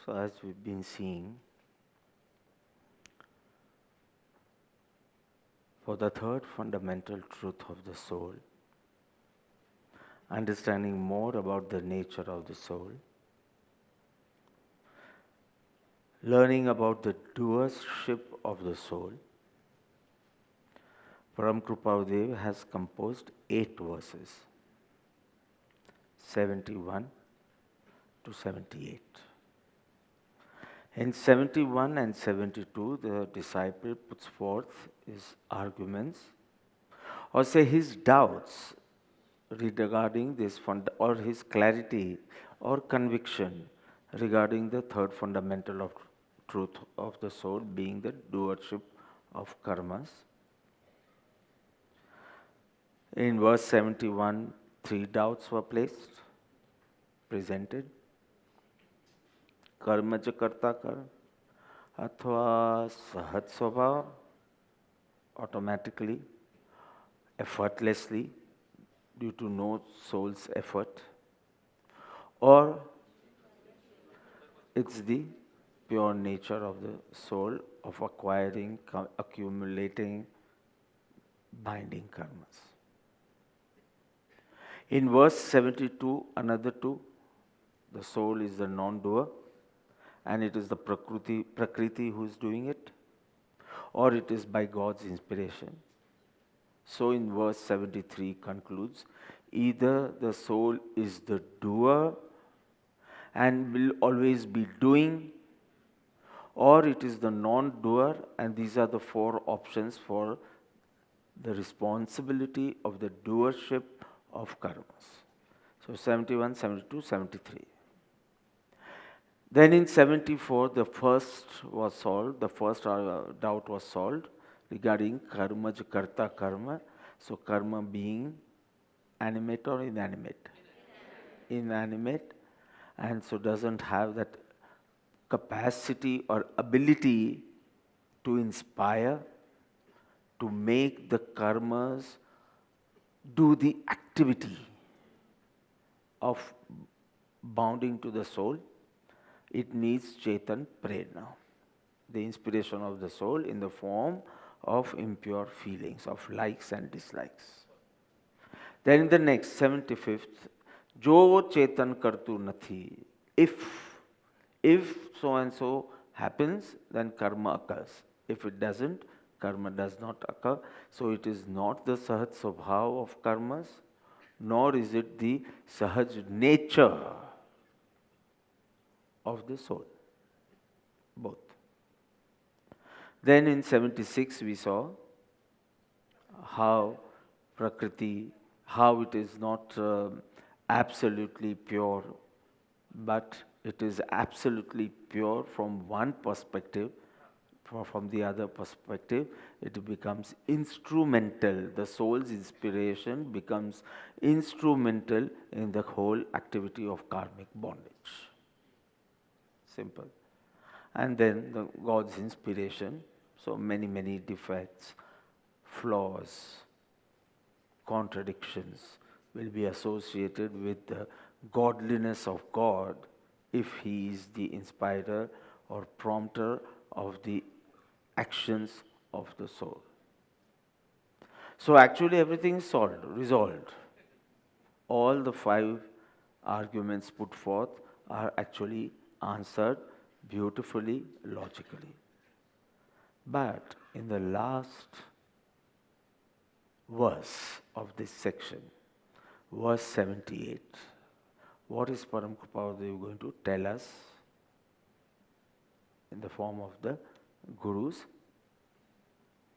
So as we've been seeing, for the third fundamental truth of the soul, understanding more about the nature of the soul, learning about the doership of the soul, Param Kripadev has composed 8 verses, 71 to 78. In 71 and 72, the disciple puts forth his arguments, or say his doubts regarding this or his clarity or conviction regarding the third fundamental of truth of the soul, being the doership of karmas. In verse 71, 3 doubts were presented. कर्म ज करता कर अथवा सहज स्वभाव, automatically, effortlessly, due to no soul's effort, or it's the pure nature of the soul of acquiring, accumulating, binding karmas. In verse 72, another 2, the soul is the non-doer, and it is the Prakriti who is doing it, or it is by God's inspiration. So in verse 73 concludes, either the soul is the doer and will always be doing, or it is the non-doer, and these are the 4 options for the responsibility of the doership of karmas. So 71, 72, 73. Then in 74, the first was solved, the first doubt was solved regarding karma j karta karma. So karma being animate or inanimate? Inanimate, and so doesn't have that capacity or ability to inspire, to make the karmas do the activity of bounding to the soul. It needs Chetan Prerna, the inspiration of the soul in the form of impure feelings, of likes and dislikes. Then in the next, 75th, Jo Chetan Kartu Nathi. If so and so happens, then karma occurs. If it doesn't, karma does not occur. So it is not the Sahaj Swabhav of karmas, nor is it the Sahaj nature of the soul. Both. Then in 76 we saw how Prakriti, how it is not absolutely pure, but it is absolutely pure from one perspective. From the other perspective, it becomes instrumental. The soul's inspiration becomes instrumental in the whole activity of karmic bondage. Simple. And then the God's inspiration, so many defects, flaws, contradictions will be associated with the godliness of God if He is the inspirer or prompter of the actions of the soul. So actually everything is resolved. All the 5 arguments put forth are actually answered beautifully, logically. But in the last verse of this section, verse 78, what is Param Kripadev going to tell us in the form of the Guru's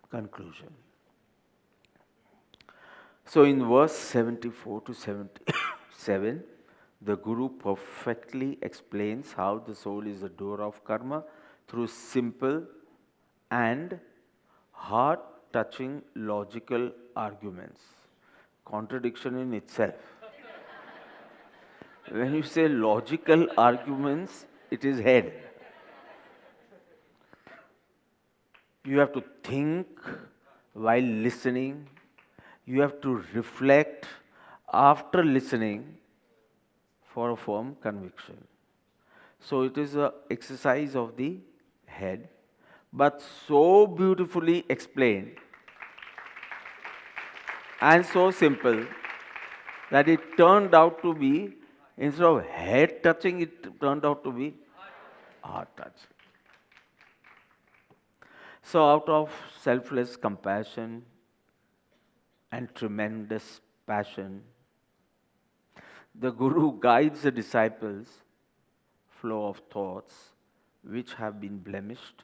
conclusion? So in verse 74 to 77, the Guru perfectly explains how the soul is the doer of karma through simple and heart-touching logical arguments. Contradiction in itself. When you say logical arguments, it is head. You have to think while listening. You have to reflect after listening for a firm conviction. So it is a exercise of the head, but so beautifully explained and so simple that it turned out to be, instead of head touching, it turned out to be heart touching. So out of selfless compassion and tremendous passion, the Guru guides the disciples' flow of thoughts which have been blemished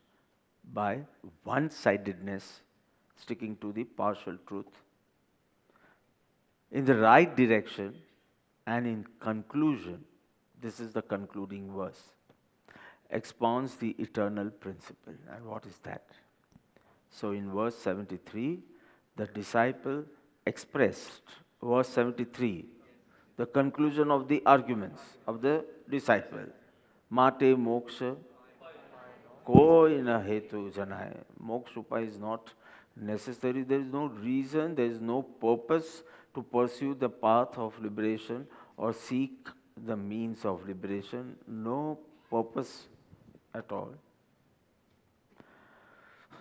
by one-sidedness, sticking to the partial truth, in the right direction, and in conclusion, this is the concluding verse, expounds the eternal principle. And what is that? So in verse 73, the disciple expressed, verse 73, the conclusion of the arguments of the disciple. Mate moksha koi na hetu janaye. Moksha upai is not necessary. There is no reason, there is no purpose to pursue the path of liberation or seek the means of liberation. No purpose at all.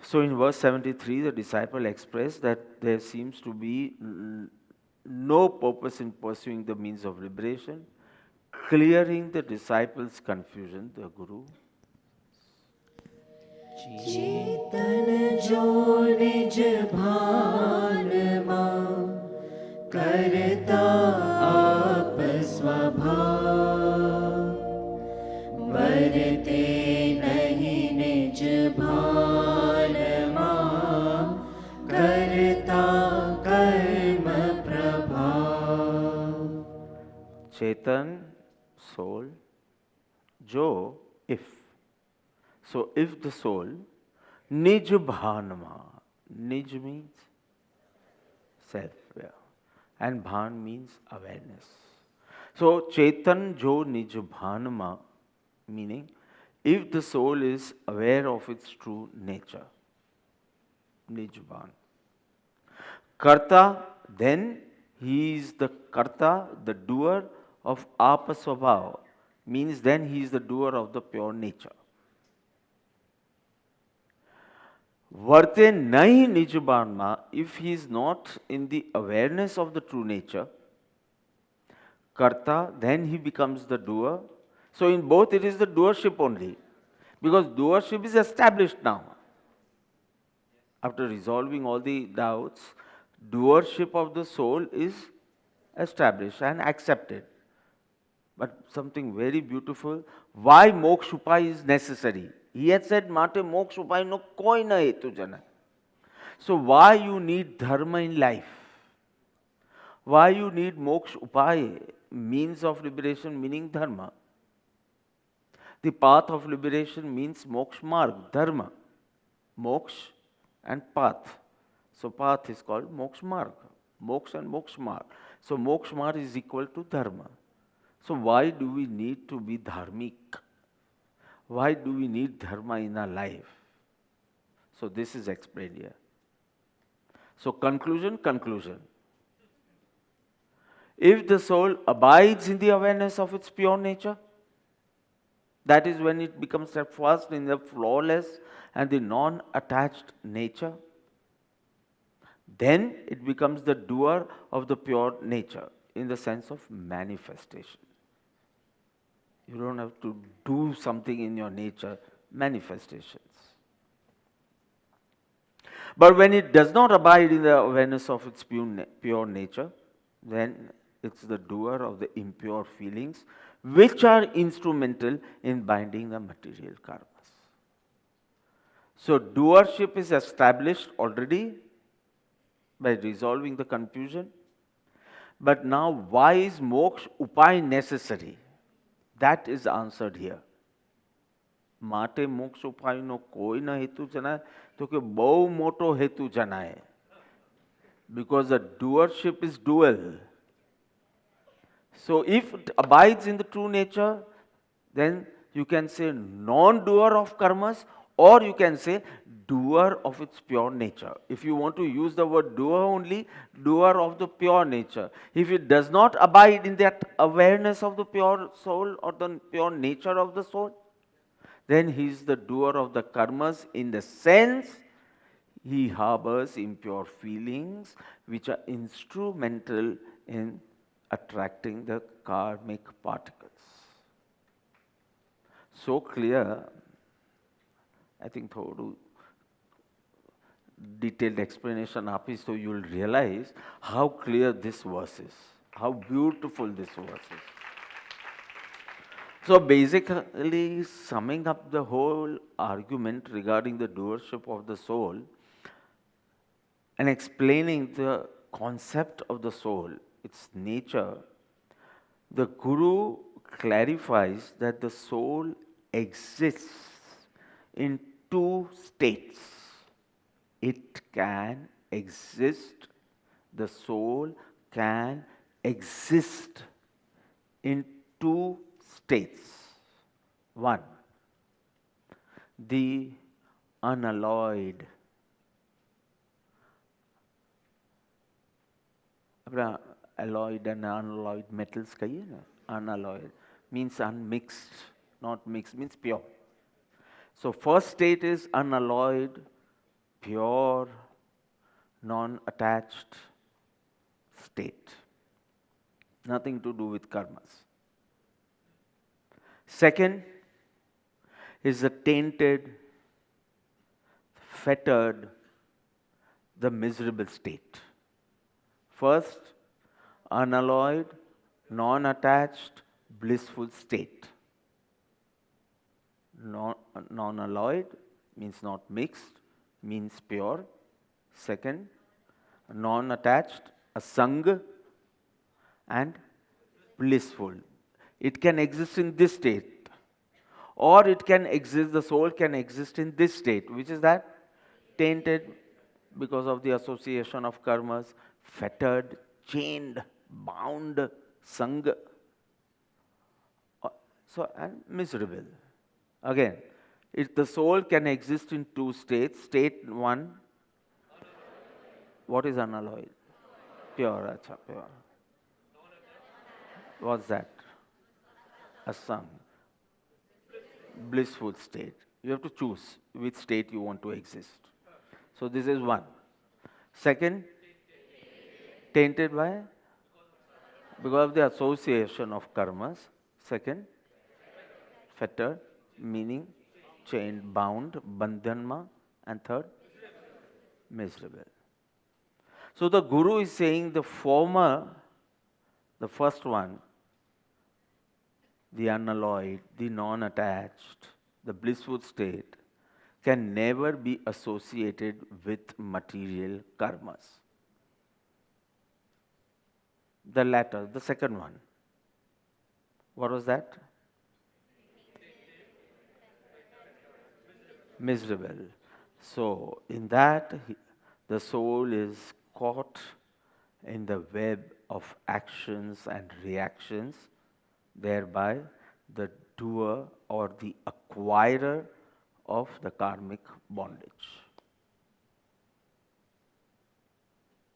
So in verse 73, the disciple expressed that there seems to be no purpose in pursuing the means of liberation, clearing the disciples' confusion, the Guru. चेतन जो निज भान मा करता आप स्वभाव वरते नहीं निज भान मा करता कर्म प्रभाव. Chetan, soul, jo, if. So if the soul, nij bhanma, nij means self, and bhan means awareness. So Chetan jo nij bhanma, meaning if the soul is aware of its true nature, nij bhan. Karta, then he is the karta, the doer of apasvabhav, means then he is the doer of the pure nature. Varte nahi nijbanma, if he is not in the awareness of the true nature, karta, then he becomes the doer. So in both it is the doership only, because doership is established now. After resolving all the doubts, doership of the soul is established and accepted. But something very beautiful, why moksha upai is necessary? He had said, Mate moksha upai no koi na hetu jana. So why you need dharma in life? Why you need moksha upai, means of liberation, meaning dharma? The path of liberation means moksha marg, dharma. Moksha and path. So path is called moksha marg. Moksha and moksha marg. So moksha marg is equal to dharma. So why do we need to be dharmic? Why do we need dharma in our life? So this is explained here. So conclusion. If the soul abides in the awareness of its pure nature, that is when it becomes steadfast in the flawless and the non-attached nature, then it becomes the doer of the pure nature in the sense of manifestation. You don't have to do something in your nature, manifestations. But when it does not abide in the awareness of its pure nature, then it's the doer of the impure feelings which are instrumental in binding the material karmas. So doership is established already by resolving the confusion. But now why is moksha upai necessary? That is answered here. Mate moksha upai no koi na hetu janaye, to ke bau moto hetu janaye. Because the doership is dual. So if it abides in the true nature, then you can say non-doer of karmas, or you can say doer of its pure nature. If you want to use the word doer only, doer of the pure nature. If it does not abide in that awareness of the pure soul or the pure nature of the soul, then he is the doer of the karmas in the sense he harbors impure feelings which are instrumental in attracting the karmic particles. So clear, I think થોડું detailed explanation આપીશ so you will realize how clear this verse is, how beautiful this verse is. So basically, summing up the whole argument regarding the doership of the soul and explaining the concept of the soul, its nature, the Guru clarifies that the soul exists in two states. It can exist, the soul can exist in two states. One, the unalloyed. આપણે alloyed and unalloyed metals કહીએ ને, unalloyed means unmixed, not mixed, means pure. So first state is unalloyed, pure, non-attached state. Nothing to do with karmas. Second is the tainted, fettered, the miserable state. First, unalloyed, non-attached, blissful state. Non-alloyed means not mixed, means pure. Second, non-attached, asanga, and blissful. It can exist in this state, or it can exist, the soul can exist in this state, which is that tainted because of the association of karmas, fettered, chained, bound, sanga. So, and miserable. Again, the soul can exist in two states. State one, what is unalloyed? Pure, acha, pure. What's that? Asang. Blissful state. You have to choose which state you want to exist. So this is one. Second, tainted by? Because of the association of karmas. Second, fettered, meaning chained, bound, bandhanma. And third, miserable. So the Guru is saying the former, the first one, the unalloyed, the non-attached, the blissful state, can never be associated with material karmas. The latter, the second one, what was that? Miserable. So in that, the soul is caught in the web of actions and reactions, thereby the doer or the acquirer of the karmic bondage.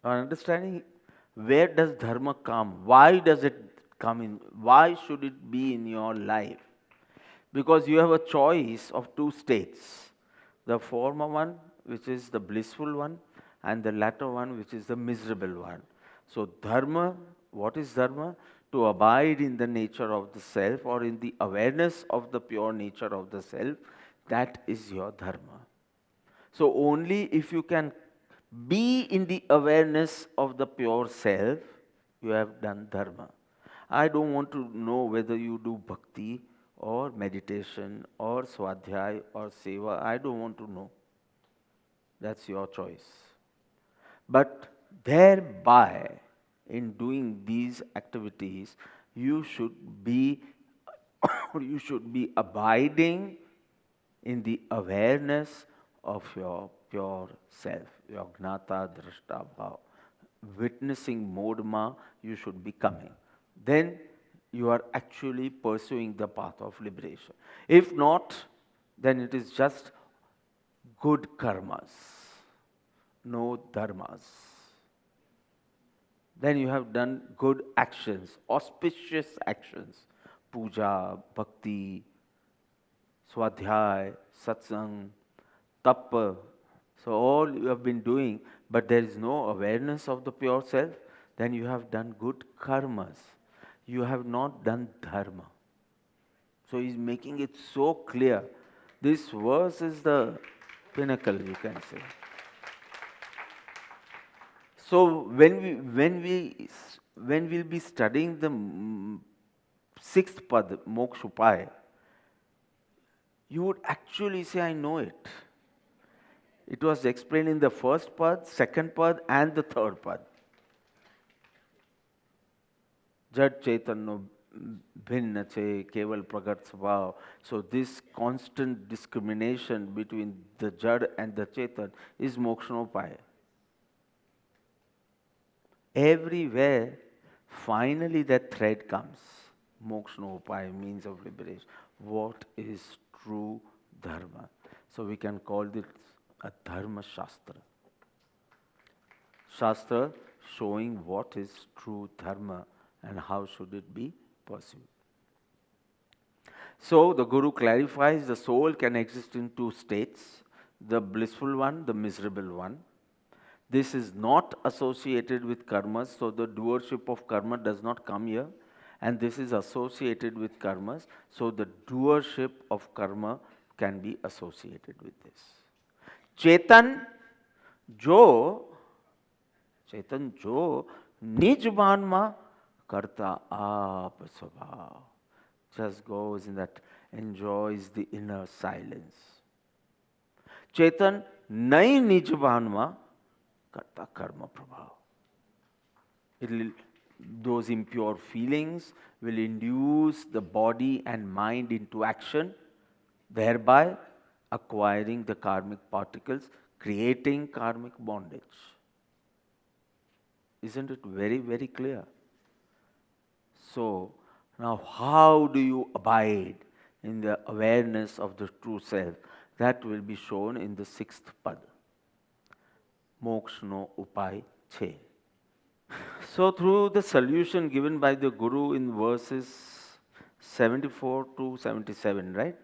Understanding where does dharma come? Why does it come in? Why should it be in your life? Because you have a choice of two states. The former one, which is the blissful one, and the latter one, which is the miserable one. So dharma, what is dharma? To abide in the nature of the self or in the awareness of the pure nature of the self, that is your dharma. So only if you can be in the awareness of the pure self, you have done dharma. I don't want to know whether you do bhakti or meditation or swadhyay or seva. I don't want to know. That's your choice. But thereby, in doing these activities, you should be abiding in the awareness of your pure self, your gnata drashta bhav. Witnessing modma, you should be coming. Then you are actually pursuing the path of liberation. If not, then it is just good karmas, no dharmas. Then you have done good actions, auspicious actions, puja, bhakti, swadhyay, satsang, tapa. So all you have been doing, but there is no awareness of the pure self, then you have done good karmas. You have not done dharma. So he's making it so clear. This verse is the pinnacle, you can say. So when we'll be studying the sixth pad, Mokshupaya, you would actually say, I know it. It was explained in the first pad, second pad, and the third pad. Jad Chaitanya bhinna che keval pragat svabhav. So this constant discrimination between the Jad and the Chaitanya is Mokshanopaya. Everywhere, finally that thread comes. Mokshanopaya, means of liberation. What is true dharma? So we can call this a dharma shastra. Shastra showing what is true dharma and how should it be pursued. So the Guru clarifies the soul can exist in two states, the blissful one, the miserable one. This is not associated with karmas, so the doership of karma does not come here. And this is associated with karmas, so the doership of karma can be associated with this. Chetan jo nij manma karta aap svabhav, just goes in that, enjoys the inner silence. Chetan nai nij manma karta karma prabhav. Those impure feelings will induce the body and mind into action, thereby acquiring the karmic particles, creating karmic bondage. Isn't it very, very clear? So, now how do you abide in the awareness of the true self? That will be shown in the sixth pad. Mokshno upay che. So through the solution given by the Guru in verses 74 to 77, right?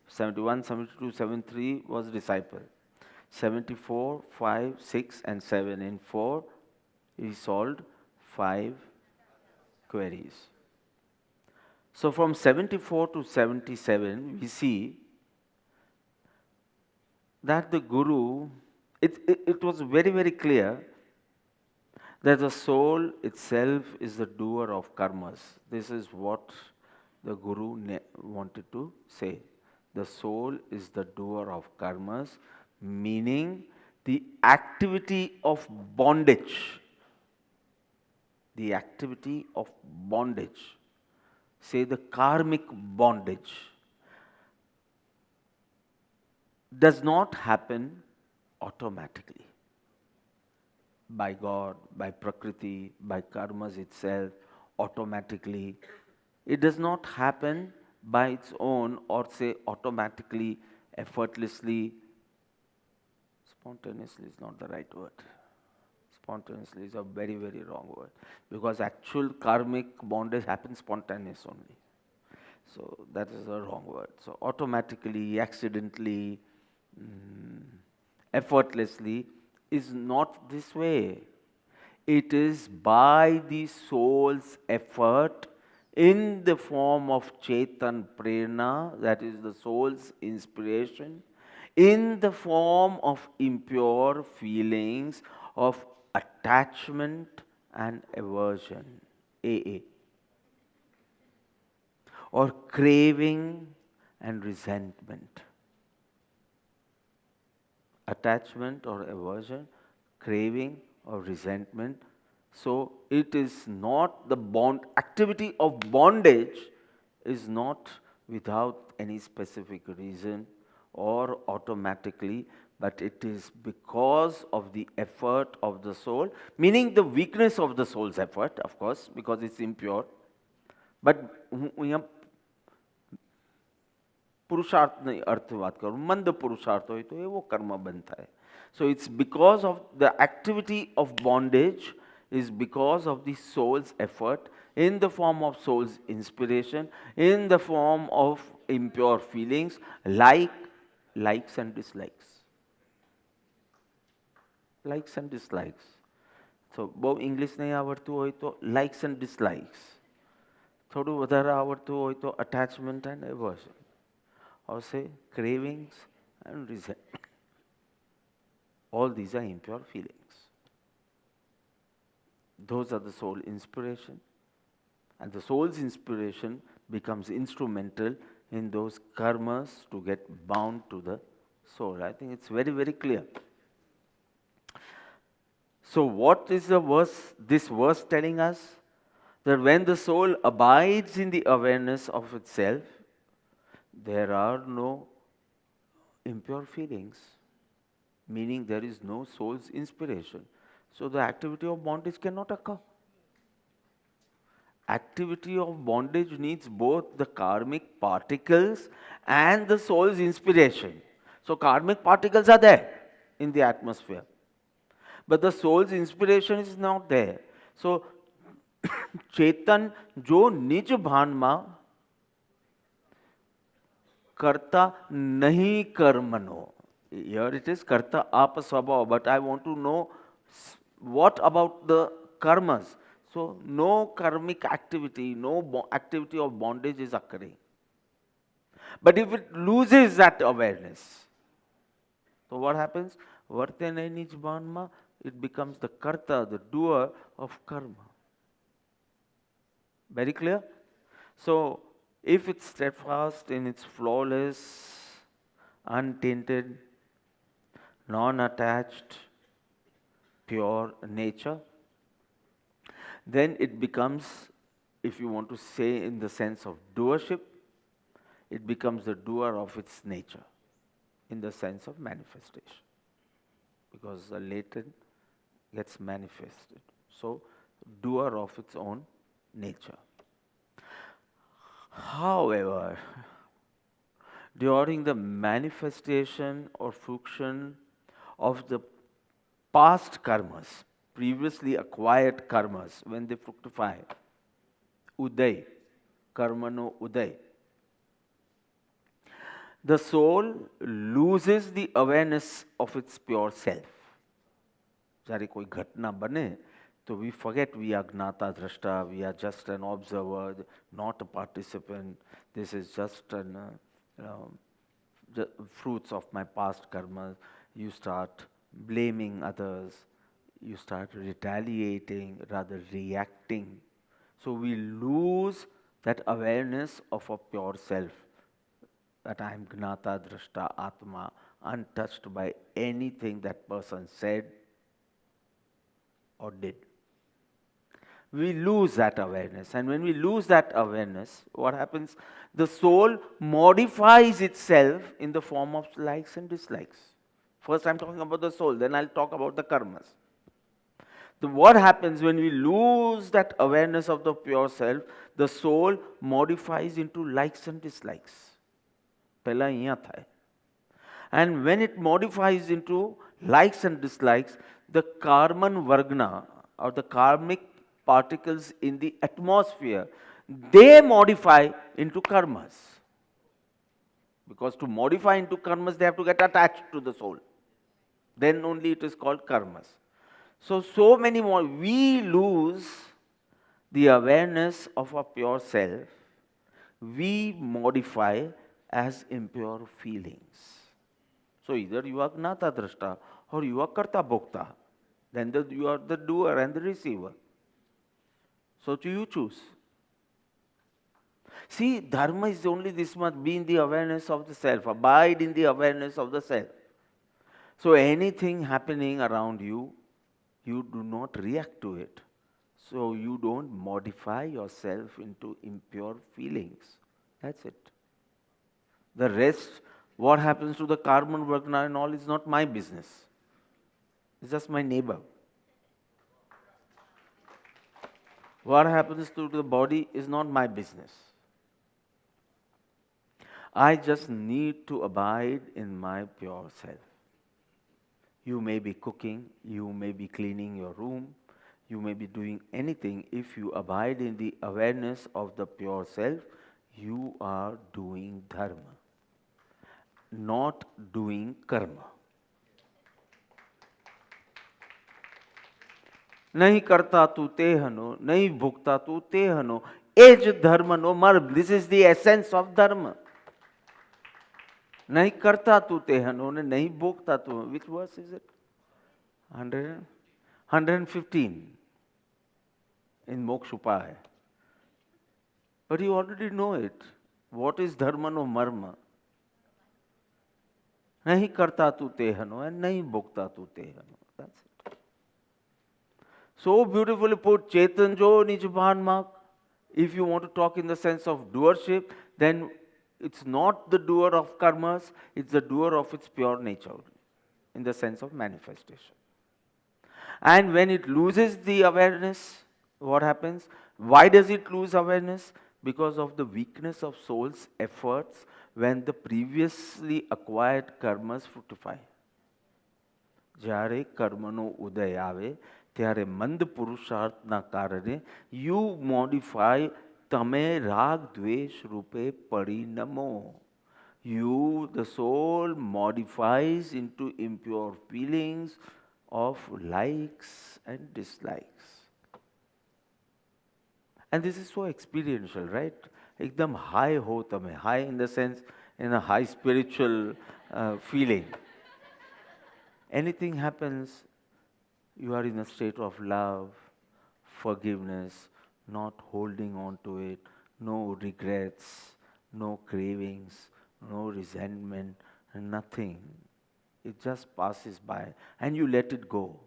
71, 72, 73 was disciple. 74, 5, 6 and 7. In 4, he solved 5 queries. So from 74 to 77, we see that the Guru, it was very, very clear that the soul itself is the doer of karmas. This is what the Guru wanted to say. The soul is the doer of karmas, meaning the activity of bondage. The activity of bondage. Say the karmic bondage does not happen automatically. By God, by Prakriti, by karmas itself, automatically. It does not happen by its own, or say automatically, effortlessly. Spontaneously is not the right word. Spontaneously is a very, very wrong word. Because actual karmic bondage happens spontaneous only. So that is a wrong word. So automatically, accidentally, effortlessly, is not this way. It is by the soul's effort in the form of Chetan Prerna, that is the soul's inspiration, in the form of impure feelings of attachment and aversion, AA, or craving and resentment. Attachment or aversion, craving or resentment. So it is not the activity of bondage is not without any specific reason or automatically, but it is because of the effort of the soul, meaning the weakness of the soul's effort, of course, because it's impure. But પુરુષાર્થની અર્થ વાત કરું, મંદ પુરુષાર્થ હોય તો એવો કર્મ બંધ થાય. So it's because of the activity of bondage is because of the soul's effort in the form of soul's inspiration, in the form of impure feelings likes and dislikes. Likes and dislikes. So બહુ English નહીં આવડતું હોય તો likes and dislikes. થોડું વધારે આવડતું હોય તો attachment and aversion. Or say cravings and resentment. All these are impure feelings. Those are the soul inspiration. And the soul's inspiration becomes instrumental in those karmas to get bound to the soul. I think it's very, very clear. So what is this verse telling us? That when the soul abides in the awareness of itself, there are no impure feelings, meaning there is no soul's inspiration. So the activity of bondage cannot occur. Activity of bondage needs both the karmic particles and the soul's inspiration. So karmic particles are there in the atmosphere, but the soul's inspiration is not there. So चेतन जो निज भान में करता नहीं कर्मनो, here it is karta apa swabhava, but I want to know what about the karmas. So no karmic activity, no activity of bondage is occurring. But if it loses that awareness, so what happens? Vartene nij bhanma, it becomes the karta, the doer of karma. Very clear? So if it's steadfast in its flawless, untainted, non-attached, pure nature, then it becomes, if you want to say in the sense of doership, it becomes the doer of its nature, in the sense of manifestation. Because the latent gets manifested. So, doer of its own nature. However, during the manifestation or fruition of the past karmas, previously acquired karmas, when they fructify, uday, karmano uday, the soul loses the awareness of its pure self. જ્યારે કોઈ ઘટના બને તો we forget we are gnata drashta, we are just an observer, not a participant. This is just an fruits of my past karma. You start blaming others, you start retaliating, rather reacting. So we lose that awareness of a pure self, that I am gnata drashta atma, untouched by anything that person said or did. We lose that awareness, and when we lose that awareness, what happens? The soul modifies itself in the form of likes and dislikes. First I'm talking about the soul, then I'll talk about the karmas. What happens when we lose that awareness of the pure self? The soul modifies into likes and dislikes. Pehla અહીંયા થાય. And when it modifies into likes and dislikes, the karman vargna, or the karmic particles in the atmosphere, they modify into karmas. Because to modify into karmas, they have to get attached to the soul. Then only it is called karmas. So many more. We lose the awareness of our pure self. We modify as impure feelings. So either you are gnata drashta or you are karta bhokta. Then you are the doer and the receiver. So you choose. See, dharma is only this much: be in the awareness of the self, abide in the awareness of the self. So anything happening around you, you do not react to it. So you don't modify yourself into impure feelings. That's it. The rest, what happens to the karman vargna and all, is not my business. It's just my neighbor. What happens to the body is not my business. I just need to abide in my pure self. You may be cooking, you may be cleaning your room, you may be doing anything. If you abide in the awareness of the pure self, you are doing dharma, not doing karma. નહીં કરતા તું તે હનો, નહીં ભોગતા તું તે હનો, એ જ ધર્મનો મર્મ. This is the essence of dharma. નહીં કરતા તું તે હનો ને નહીં ભોગતા તું. Which verse is it? 115 in Moksha Upaya. But you already know it. What is dharmano marma? નહીં કરતા તું તે હનો and નહીં ભોગતા તું તે હનો. That's it. So beautifully put, Chetan jo nij bhan mak. If you want to talk in the sense of doership, then it's not the doer of karmas, it's the doer of its pure nature, in the sense of manifestation. And when it loses the awareness, what happens? Why does it lose awareness? Because of the weakness of soul's efforts when the previously acquired karmas fructify. જ્યારે કર્મનો ઉદય આવે ત્યારે મંદ પુરુષાર્થના કારણે you modify, તમે રાગ દ્વેષ રૂપે પરિણમો. You, the soul, modifies into impure feelings of likes and dislikes. And this is so experiential, right? एकदम high हो तमे, high in the sense, in a high spiritual feeling. Anything happens, you are in a state of love, forgiveness, not holding on to it, no regrets, no cravings, no resentment, nothing. It just passes by and you let it go.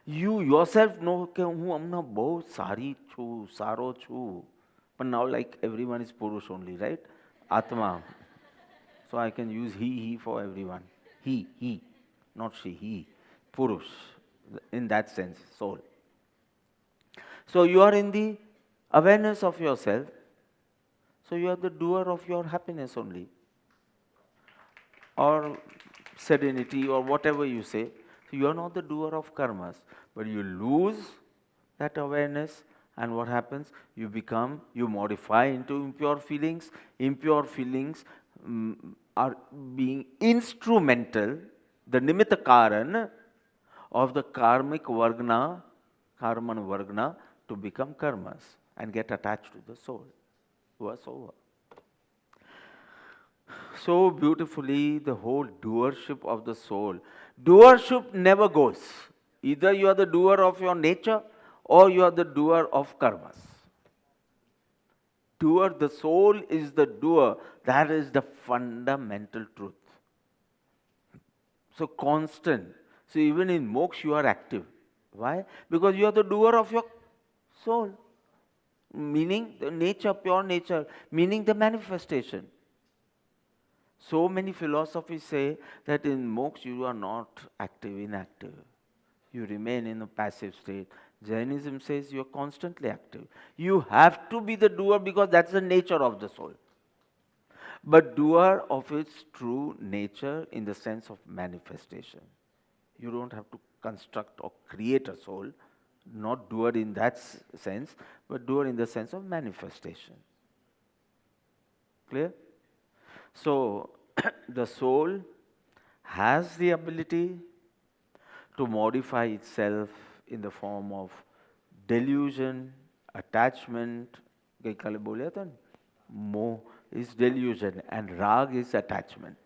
You yourself know કે હું હમણાં બહુ સારી છું, સારો છું. But now like everyone is Purush only, right? Atma. So I can use he for everyone. He, not she, he. Purush, in that sense, soul. So you are in the awareness of yourself. So you are the doer of your happiness only. Or serenity or whatever you say. So you are not the doer of karmas. But you lose that awareness and what happens? You modify into impure feelings. Impure feelings are being instrumental, the nimitta karan of the karmic vargna, karman vargna, to become karmas and get attached to the soul. Was over. So beautifully, the whole doership of the soul. Doership never goes. Either you are the doer of your nature or you are the doer of karmas. Doer, the soul is the doer. That is the fundamental truth. So constant. So even in moksha you are active. Why? Because you are the doer of your soul. Meaning the nature, pure nature. Meaning the manifestation. So many philosophies say that in moksha you are not active, inactive. You remain in a passive state. Jainism says you are constantly active. You have to be the doer because that's the nature of the soul. But doer of its true nature in the sense of manifestation. You don't have to construct or create a soul, not doer in that sense, but doer in the sense of manifestation. Clear? So, the soul has the ability to modify itself in the form of delusion, attachment. ગઈકાલે બોલ્યા હતા ને, મોહ is delusion and rag is attachment.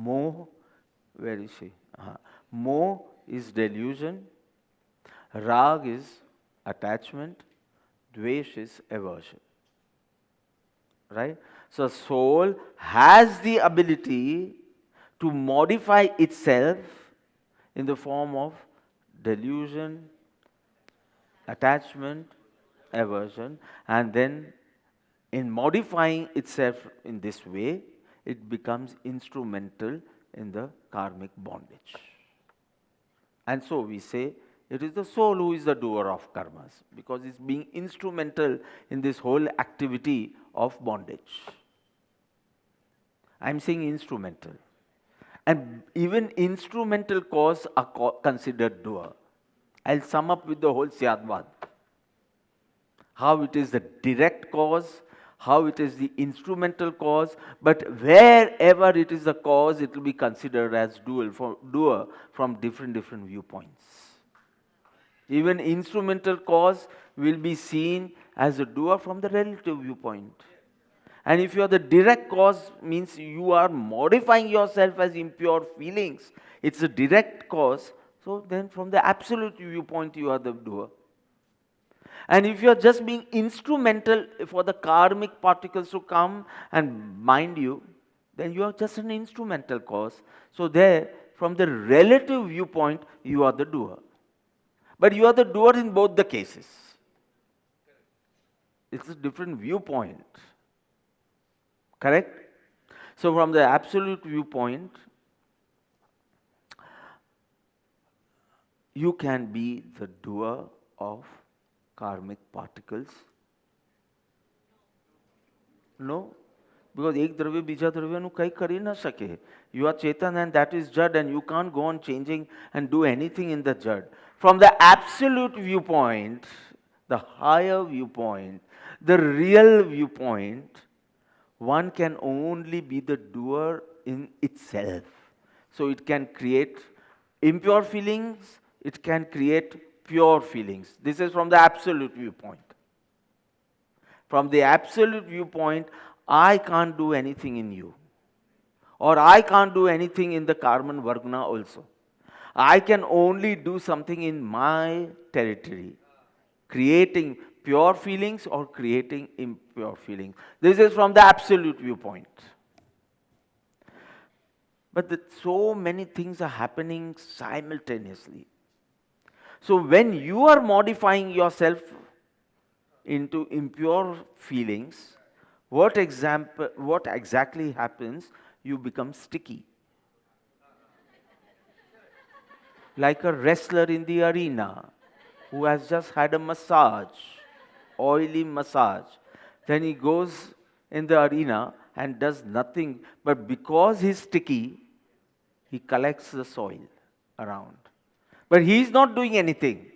Moh, where is she? Moh is delusion, rag is attachment, dvesh is aversion. Right? So soul has the ability to modify itself in the form of delusion, attachment, aversion, and then in modifying itself in this way, it becomes instrumental in the karmic bondage. And so we say it is the soul who is the doer of karmas because it's being instrumental in this whole activity of bondage. I'm saying instrumental. And even instrumental cause are considered doer. I'll sum up with the whole Syadvad. How it is the direct cause, how it is the instrumental cause, but wherever it is the cause, it will be considered as doer from different viewpoints. Even instrumental cause will be seen as a doer from the relative viewpoint. And if you are the direct cause, means you are modifying yourself as impure feelings. It's a direct cause. So then from the absolute viewpoint, you are the doer. And if you are just being instrumental for the karmic particles to come and bind you, then you are just an instrumental cause. So there, from the relative viewpoint, you are the doer. But you are the doer in both the cases. It's a different viewpoint. Correct? So from the absolute viewpoint, you can be the doer of karmic particles. No? Because ek dravya bija dravya kai kari na sake. You are Chetan and that is Jad, and you can't go on changing and do anything in the Jad. From the absolute viewpoint, the higher viewpoint, the real viewpoint, one can only be the doer in itself. So it can create impure feelings, it can create pure feelings. This is from the absolute viewpoint. From the absolute viewpoint, I can't do anything in you. Or I can't do anything in the Karman Varguna also. I can only do something in my territory, creating pure feelings or creating impure feelings. This is from the absolute viewpoint. But so many things are happening simultaneously. So when you are modifying yourself into impure feelings, what exactly happens? You become sticky. Like a wrestler in the arena who has just had a massage, oily massage. Then he goes in the arena and does nothing, but because he's sticky, he collects the soil around. But he's not doing anything,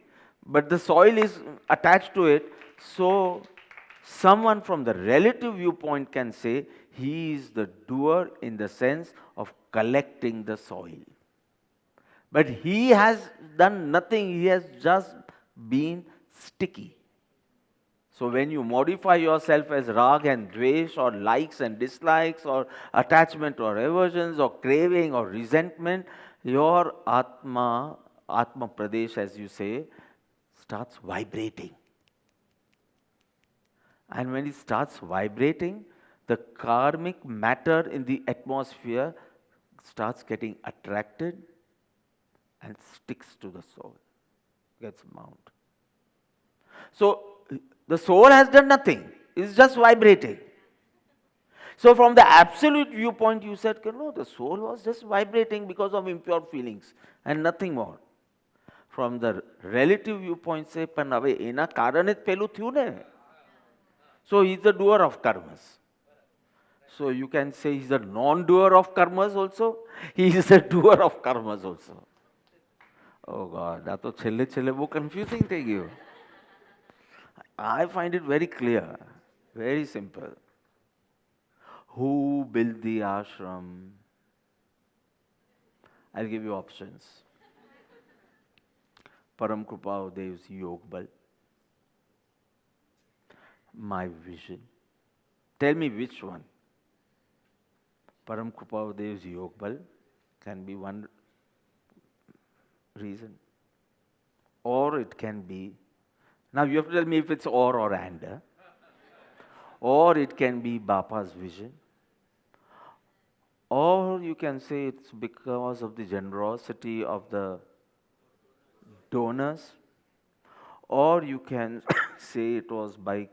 but the soil is attached to it, so someone from the relative viewpoint can say he is the doer in the sense of collecting the soil. But he has done nothing, he has just been sticky. So when you modify yourself as rag and dvesh, or likes and dislikes, or attachment or aversions, or craving or resentment, your Atma Pradesh, as you say, starts vibrating. And when it starts vibrating, the karmic matter in the atmosphere starts getting attracted and sticks to the soul, gets bound. So the soul has done nothing, it's just vibrating. So from the absolute viewpoint, you said, no, the soul was just vibrating because of impure feelings and nothing more. From the relative viewpoint, say, પણ હવે એના કારણે જ પેલું થયું ને. So he's the doer of karmas. So you can say he's a non-doer of karmas also. He is a doer of karmas also. Oh God, that તો છેલ્લે બહુ confusing થઈ ગયું. I find it very clear, very simple. Who built the ashram? I'll give you options. Param Kripa Dev's Yog Bal. My vision. Tell me which one. Param Kripa Dev's Yog Bal can be one reason. Or it can be, now you have to tell me if it's or and. Or it can be Bapa's vision. Or you can say it's because of the generosity of the donors. Or you can say it was by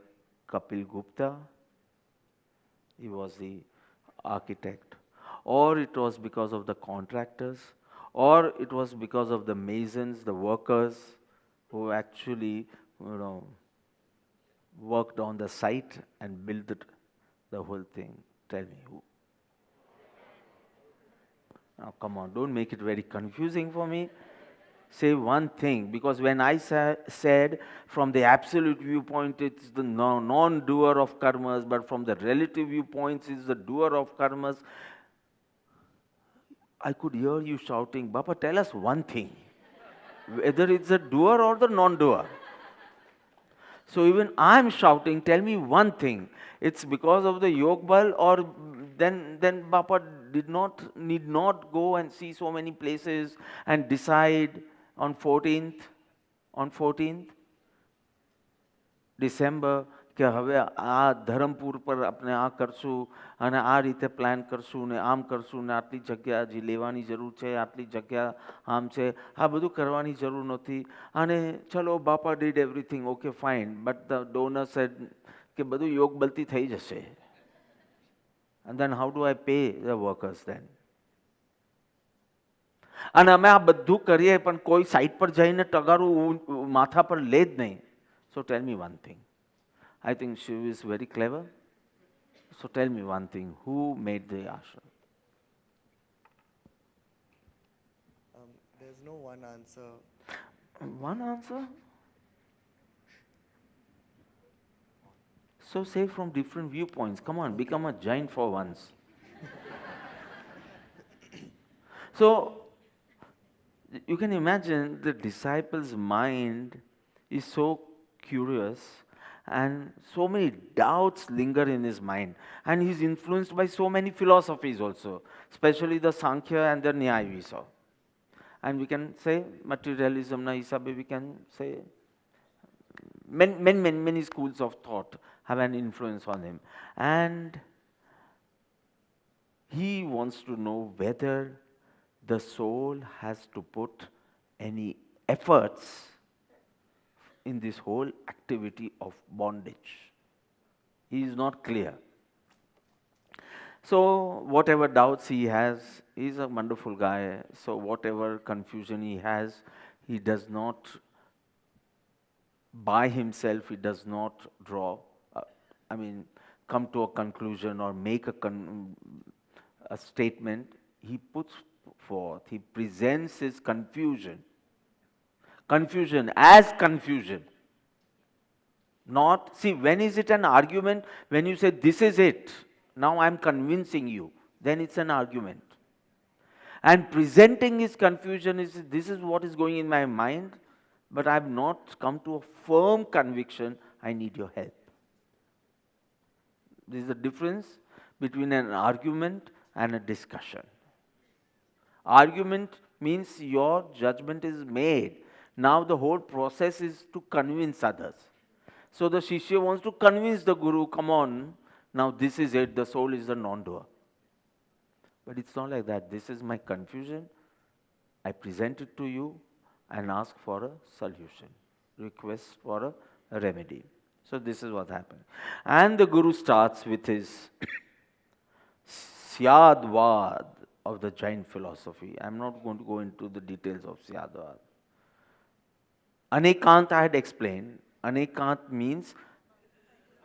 Kapil Gupta. He was the architect. Or it was because of the contractors. Or it was because of the masons, the workers who actually, worked on the site and built the whole thing. Tell me who. Now come on, don't make it very confusing for me. Say one thing, because when I said from the absolute viewpoint it's the non-doer of karmas, but from the relative viewpoints it's the doer of karmas, I could hear you shouting, Baba, tell us one thing, whether it's the doer or the non-doer. So even I'm shouting, tell me one thing. It's because of the Yog Bal, or then Baba need not go and see so many places and decide on 14th December કે હવે આ ધરમપુર પર આપણે આ કરશું અને આ રીતે પ્લાન કરશું ને આમ કરશું ને આટલી જગ્યા હજી લેવાની જરૂર છે, આટલી જગ્યા આમ છે, આ બધું કરવાની જરૂર નહોતી. અને ચલો બાપા did everything, okay fine, but the donor said કે બધું યોગ બલતી થઈ જશે. And then how do I pay the workers then? અને અમે આ બધું કરીએ પણ કોઈ સાઈડ પર જઈને ટગારું માથા પર લે જ નહીં. So tell me one thing. I think she is very clever. So tell me one thing. Who made the ashram? There's no one answer. One answer? So say from different viewpoints. Come on, become a giant for once. So you can imagine the disciple's mind is so curious and so many doubts linger in his mind, and he's influenced by so many philosophies also, especially the Sankhya and the Nyaya we saw. And we can say materialism na hisabe, we can say many schools of thought have an influence on him, and he wants to know whether the soul has to put any efforts in this whole activity of bondage. He is not clear. So whatever doubts he has, he is a wonderful guy, so whatever confusion he has, he does not, by himself, he does not come to a conclusion or make a statement. He puts forth, he presents his confusion as confusion. Not, see, when is it an argument? When you say, this is it, now I am convincing you, then it's an argument. And presenting his confusion is, this is what is going in my mind, but I have not come to a firm conviction, I need your help. There is a difference between an argument and a discussion. Argument means your judgment is made. Now the whole process is to convince others. So the Shishya wants to convince the Guru, come on, now this is it, the soul is the non-doer. But it's not like that. This is my confusion. I present it to you and ask for a solution, request for a remedy. So this is what happened. And the Guru starts with his Syadvad of the Jain philosophy. I'm not going to go into the details of Syadvad. Anekant I had explained. Anekant means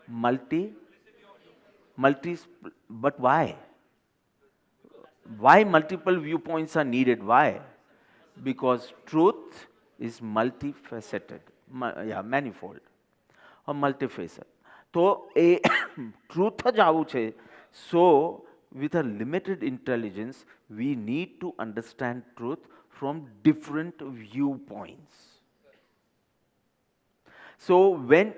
multi, but why? Why multiple viewpoints are needed? Why? Because truth is multifaceted, manifold or multifaceted. So a truth જ આવું છે. So with a limited intelligence, we need to understand truth from different viewpoints. So when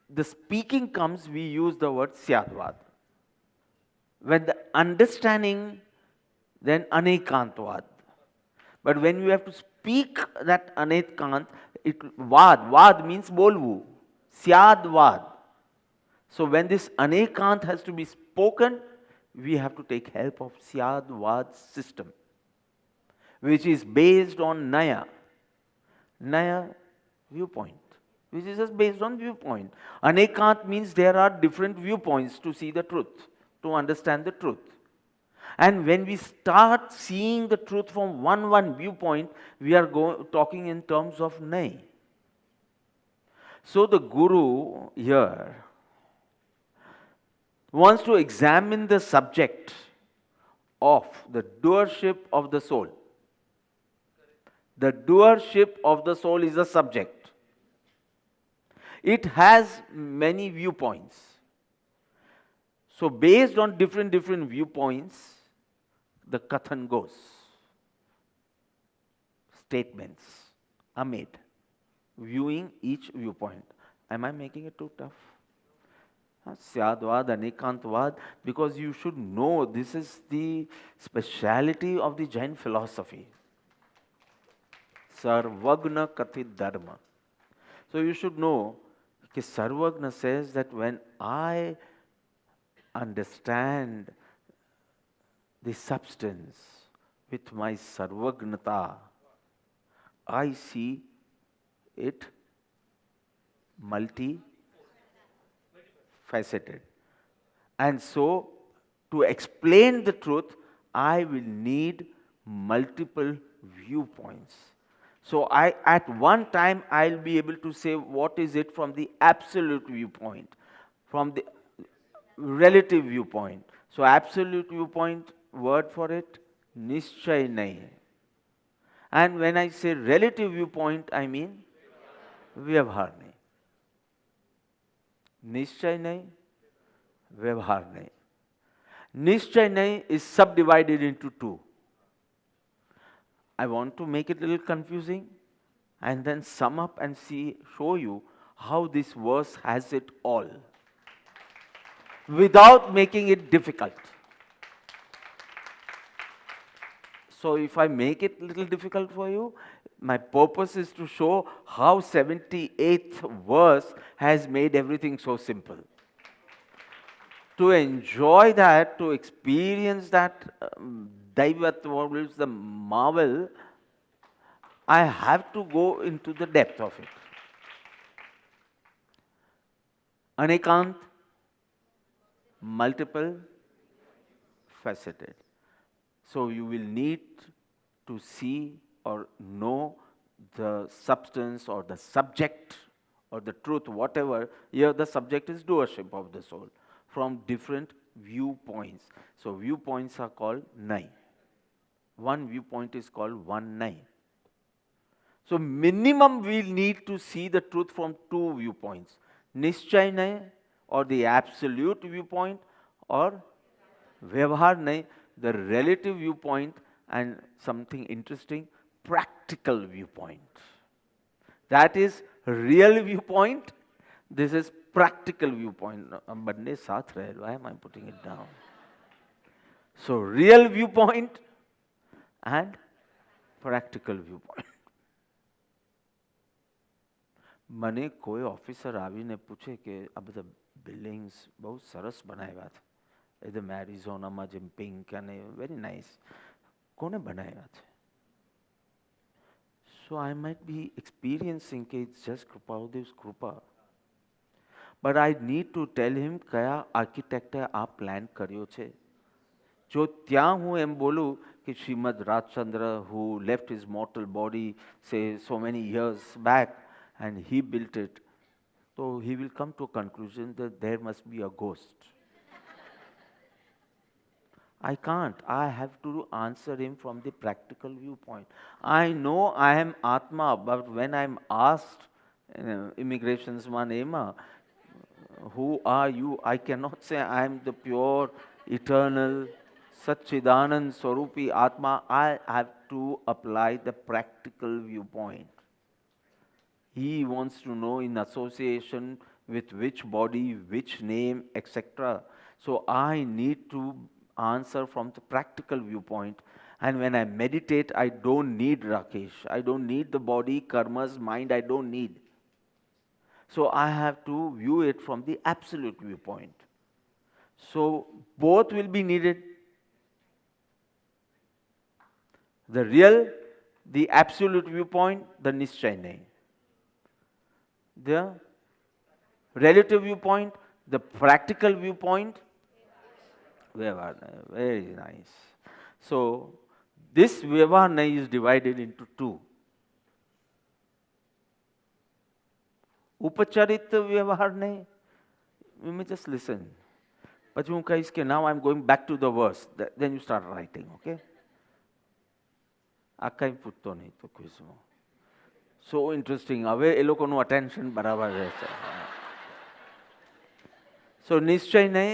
the speaking comes, we use the word Syadvad. When the understanding, then Anekantvad. But when you have to speak that Anekant, Vad means bolvu, Syadvad. So when this Anekant has to be spoken, we have to take help of Syadvad system, which is based on Naya viewpoint, which is just based on viewpoint. Anekant means there are different viewpoints to see the truth, to understand the truth. And when we start seeing the truth from one viewpoint, we are talking in terms of Nay. So the Guru here wants to examine the subject of the doership of the soul. The doership of the soul is the subject. It has many viewpoints. So based on different viewpoints, the kathan goes. Statements are made, viewing each viewpoint. Am I making it too tough? Syadvad, Anekantvad, because you should know this is the speciality of the Jain philosophy. Sarvagna Kathit Dharma. So you should know that Sarvagna says that when I understand the substance with my Sarvagnata, I see it multi-faceted. And so, to explain the truth, I will need multiple viewpoints. So, at one time, I'll be able to say what is it from the absolute viewpoint, from the relative viewpoint. So, absolute viewpoint, word for it, nischay nahi. And when I say relative viewpoint, I mean व्यवहार नहीं. निश्चय नहीं, व्यवहार नहीं. निश्चय नहीं is subdivided into two. I want to make it a little confusing and then sum up and show you how this verse has it all without making it difficult. So if I make it a little difficult for you, my purpose is to show how 78th verse has made everything so simple. To enjoy that, to experience that Daivatva, which is the marvel, I have to go into the depth of it. Anekant, multiple, faceted. So you will need to see or know the substance or the subject or the truth, whatever. Here the subject is doership of the soul from different viewpoints. So viewpoints are called nai. One viewpoint is called one nai. So minimum we'll need to see the truth from two viewpoints. Nischay nai, or the absolute viewpoint, or vyavhar nai, the relative viewpoint, and something interesting, practical viewpoint. That is real viewpoint. This is practical viewpoint. Why am I putting it down? So real viewpoint and practical viewpoint. મને કોઈ officer આવીને પૂછે કે આ બધા buildings બહુ સરસ બનાવ્યા છે, એકદમ એરિઝોનામાં જેમ પિંક અને વેરી નાઇસ, કોને બનાવ્યા છે? So I might be experiencing કે it's just Kripaludev's Krupa. But I need to tell him કયા આર્કિટેક્ટે આ પ્લાન કર્યો છે. જો ત્યાં હું એમ બોલું કે Shrimad Rajchandra, who left his mortal body say so many years back and he built it, so he will come to a conclusion that there must be a ghost. I can't. I have to answer him from the practical viewpoint. I know I am Atma, but when I am asked, immigrations manema, who are you? I cannot say I am the pure, eternal, Satchidanand Swarupi Atma. I have to apply the practical viewpoint. He wants to know in association with which body, which name, etc. So I need to answer from the practical viewpoint. And when I meditate, I don't need Rakesh. I don't need the body, karmas, mind, I don't need. So I have to view it from the absolute viewpoint. So both will be needed. The real, the absolute viewpoint, the nischay nahi. The relative viewpoint, the practical viewpoint, very nice. So this vyavhar nahi is divided into two. Upacharit vyavhar nahi, you may just listen. પછી હું કહીશ કે now I'm going back to the verse. Then you start writing, okay? આ કંઈ પૂછતો નહીં તો ક્વિઝમાં. So interesting. હવે એ લોકોનું attention બરાબર રહેશે. So નિશ્ચય નહીં,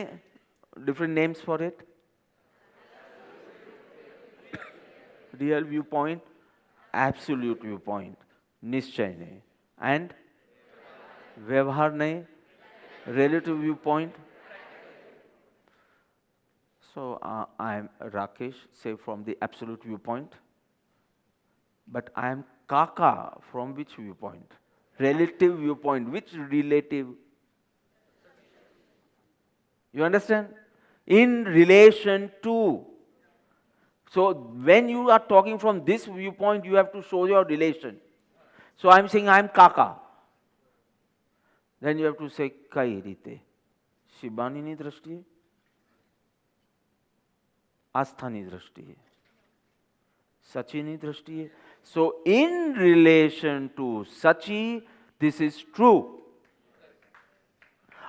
different names for it. Real viewpoint, absolute viewpoint, નિશ્ચય નહીં. And વ્યવહાર નહીં, relative viewpoint. So I am Rakesh, say from the absolute viewpoint. But I am Kaka from which viewpoint? Relative viewpoint. Which relative? You understand? In relation to. So when you are talking from this viewpoint, you have to show your relation. So I am saying I am Kaka. Then you have to say કઈ રીતે? શિબાનીની દ્રષ્ટિએ, આસ્થાની દ્રષ્ટિએ, સચીની દ્રષ્ટિએ. So in relation to Sachi, this is true.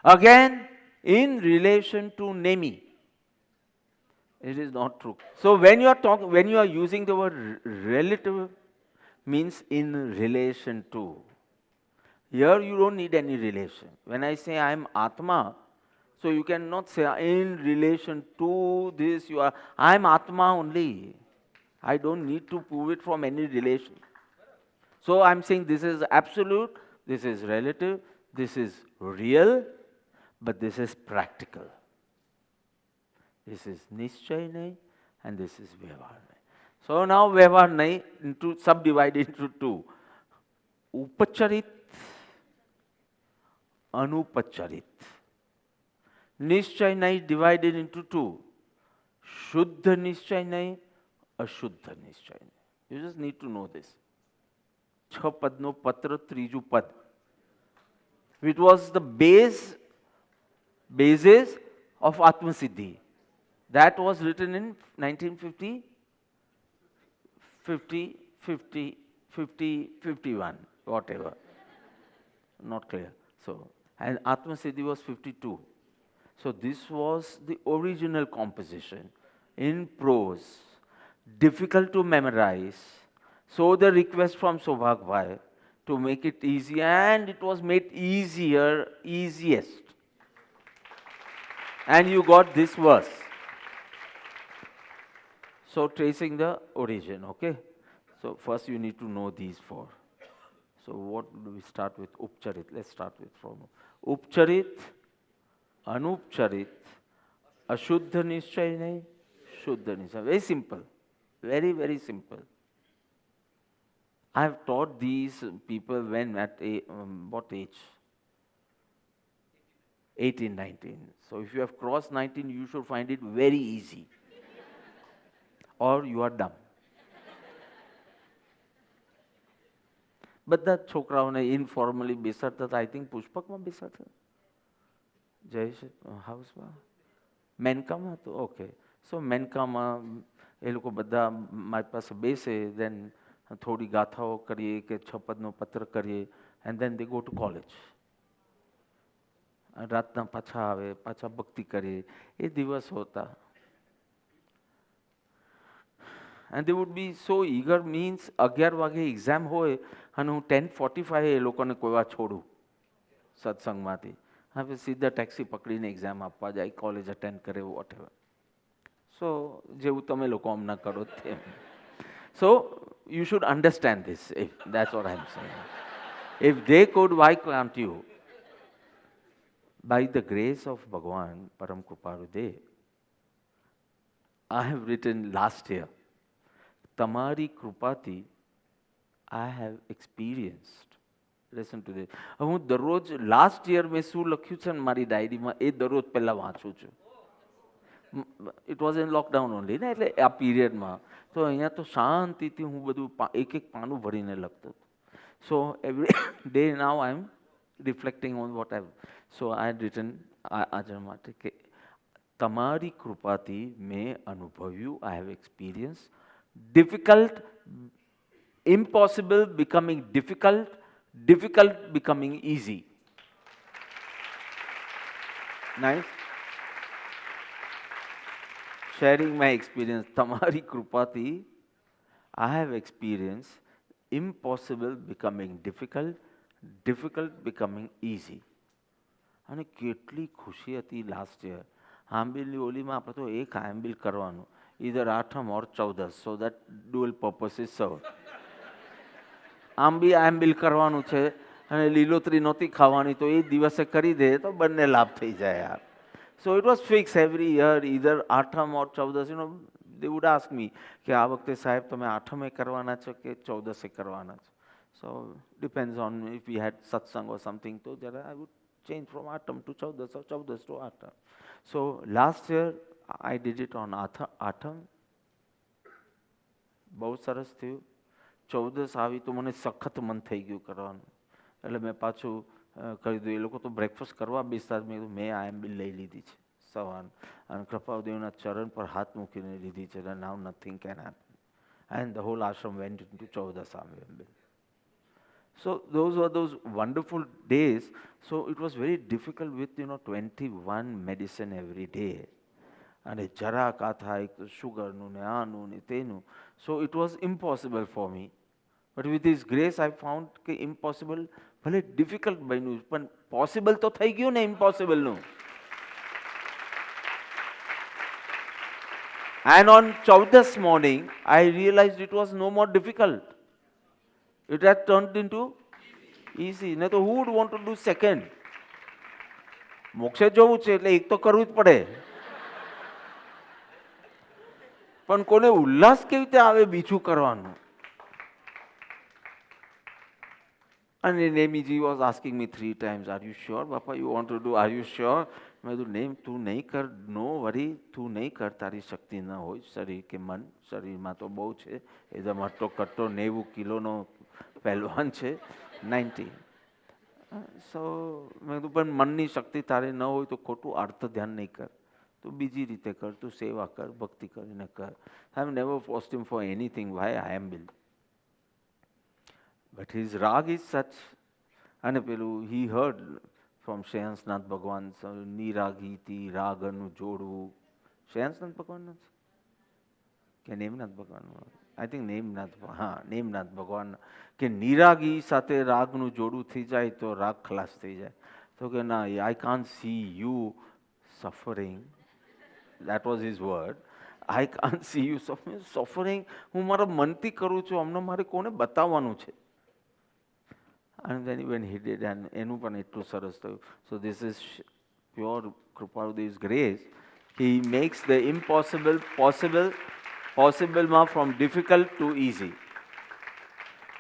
Again, in relation to Nemi, it is not true. So when you are using the word relative, means in relation to. Here you don't need any relation. When I say I am Atma, so you cannot say in relation to this you are. I am Atma only. I don't need to prove it from any relation. So I am saying this is absolute, this is relative, this is real, but this is practical. This is Nishchay nahi and this is Vyavhar nahi. So now Vyavhar nahi into subdivided into two. Upacharit, Anupacharit. Nishchay nahi divided into two. Shuddha Nishchay nahi, Ashuddha Nishchay nahi. You just need to know this. છ પદનો પત્ર ત્રીજું પદ. It was the basis of Atmasiddhi. That was written in 1950, 51, whatever. Not clear. So, and Atmasiddhi was 52. So this was the original composition in prose, difficult to memorize. So the request from Sobhag Bhai to make it easy, and it was made easiest. And you got this verse. So tracing the origin, okay? So first you need to know these four. So what do we start with? Upcharit. Let's start with from Upcharit, Anupcharit, Ashuddha Nishchay nahi, Shuddha Nishchay. Very simple. Very, very simple. I have taught these people when at what age? 18, 19. So if you have crossed 19, you should find it very easy. Or you are dumb. બધા છોકરાઓને ઇનફોર્મલી બેસાડતા હતા. I think પુષ્પકમાં બેસાડતા. Jayesh હાઉસમાં મેનકામાં હતું. Okay. સો મેનકામાં એ લોકો બધા મારી પાસે બેસે, દેન થોડી ગાથાઓ કરીએ કે છપદનો પત્ર કરીએ, and then they go to college. રાતના પાછા આવે, પાછા ભક્તિ કરીએ. એ દિવસ હોતા. And they would be so eager, means 11 વાગે એક્ઝામ હોય અને હું 10:45 એ લોકોને કોઈ વાર છોડું સત્સંગમાંથી. હવે સીધા ટેક્સી પકડીને એક્ઝામ આપવા જાય, કોલેજ અટેન્ડ કરે, વોટ એવર. સો જેવું તમે લોકો હમણાં કરો તેમ. So you should understand this. That's what I'm saying. If they could, why can't you? By the grace of Bhagwan, Param Kripalu Dev, I have written last year, Tamari Krupati, I have experienced. Listen to this. હું દરરોજ last year મેં શું લખ્યું છે ને મારી ડાયરીમાં, એ દરરોજ પહેલાં વાંચું છું. It was in lockdown only ને, એટલે આ પીરિયડમાં. તો અહીંયા તો શાંતિથી હું બધું એક એક પાનું ભરીને લખતો હતો. So every day now I am reflecting on what I. So I had written આજે માટે કે તમારી કૃપાથી મેં અનુભવ્યું, I have experience. Difficult, impossible becoming difficult, difficult becoming easy. Nice. sharing my experience. તમારી કૃપાથી I have experienced impossible becoming difficult, difficult becoming easy. અને કેટલી ખુશી હતી લાસ્ટ યર. આંબિલની ઓલીમાં આપણે તો એક આંબિલ કરવાનું, either 8th or 14th, so that dual purpose is served. આંબિલ કરવાનું છે અને લીલોતરી નહોતી ખાવાની તો એ દિવસે કરી દે તો બંને લાભ થઈ જાય યાર. So it was fixed every year, either 8th or 14th, they would ask me કે આ વખતે સાહેબ તમે 8th કરવાના છો કે 14th કરવાના છો. So depends on if we had satsang or something, so I would change from 8th to 14th or 14th to 8th. So last year I did it on 8th. બહુ સરસ થયું. 14th આવી તો મને સખત મન થઈ ગયું કરવાનું, એટલે મેં પાછું કરી દીધું. એ લોકો તો બ્રેકફાસ્ટ કરવા બેસતા જ મેં આ એમ્બિલ લઈ લીધી છે સવાર, અને કૃપાદેવના ચરણ પર હાથ મૂકીને લીધી છે. Now nothing can happen, and the whole ashram went into 14th એમ્બિલ. So those were those wonderful days. So it was very difficult with 21 medicine every day. અને જરાક આ થાય તો શુગરનું ને આનું ને તેનું. So it was impossible for me. But with His grace I found કે impossible ભલે ડિફિકલ્ટ બન્યું પણ પોસિબલ તો થઈ ગયું ને ઇમ્પોસિબલનું. And on 14th morning I realized it was no more difficult. It had turned into easy. નહીં તો who would want to do second? મોક્ષે જવું છે એટલે એક તો કરવું જ પડે. પણ કોને ઉલ્લાસ કેવી રીતે આવે બીજું કરવાનું? And Nemiji was asking me 3 times, are you sure, Papa, you want to do, are you sure? મેં કીધું નેમ તું નહીં કર, નો વરી, તું નહીં કર, તારી શક્તિ ન હોય. શરીર કે મન, શરીરમાં તો બહુ છે, એકદમ હટ્ટો કટ્ટો 90 કિલોનો પહેલવાન છે, 90. સો મેં કીધું પણ મનની શક્તિ તારે ન હોય તો ખોટું અર્થ ધ્યાન નહીં કર, તું બીજી રીતે કર, તું સેવા કર, ભક્તિ કરીને કર. I have never forced him for anything. Why I am built. But his rag is such, અને પેલું he heard from શ્રેયાંસનાથ ભગવાન, નિરાગીતિ રાગનું જોડવું. શ્રેયાંસનાથ ભગવાન કે નેમનાથ ભગવાન, આઈ થિંક નેમનાથ, હા નેમનાથ ભગવાન, કે નિરાગી સાથે રાગનું જોડું થઈ જાય તો રાગ ખલાસ થઈ જાય. તો કે ના, I can't C you suffering. That was his word. I can't see you suffering. હું મારા મનથી કરું છું, અમને મારે કોને બતાવવાનું છે? And then when he did, and એનું પણ એટલું સરસ થયું. So this is pure Kripaludeva's grace. He makes the impossible possible, possible from difficult to easy.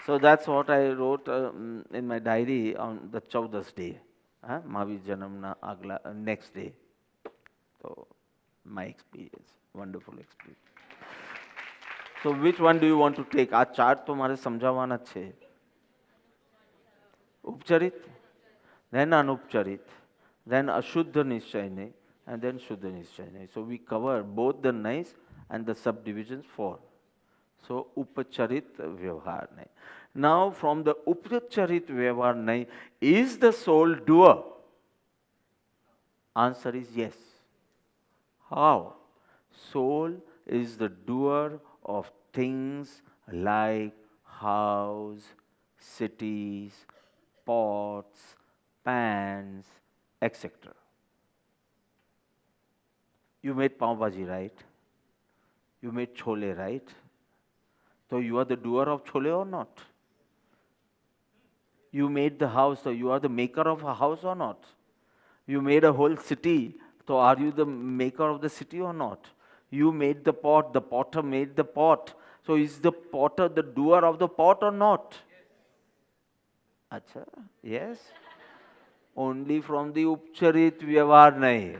So that's what I wrote in my diary on the 14th day. Mahavir Janamna agla next day. So my experience, wonderful experience. So which one do you want to take? આ chart તો મારે સમજાવવાના જ છે. ઉપચરિત, then અનુપચરિત, then અશુદ્ધ નિશ્ચય, and then શુદ્ધ નિશ્ચય. So we cover both the nays and the subdivisions 4. So upcharit vyavhar nay. Now from the upcharit vyavhar nay, is the soul doer? Answer is yes. How? Soul is the doer of things like house, cities, pots, pans, etc. You made pav bhaji, right? You made chole, right? So you are the doer of chole or not? You made the house, so you are the maker of a house or not? You made a whole city, so are you the maker of the city or not? You made the pot, the potter made the pot, so is the potter the doer of the pot or not? Acha, yes. Only from the upcharit vyavhar nahi.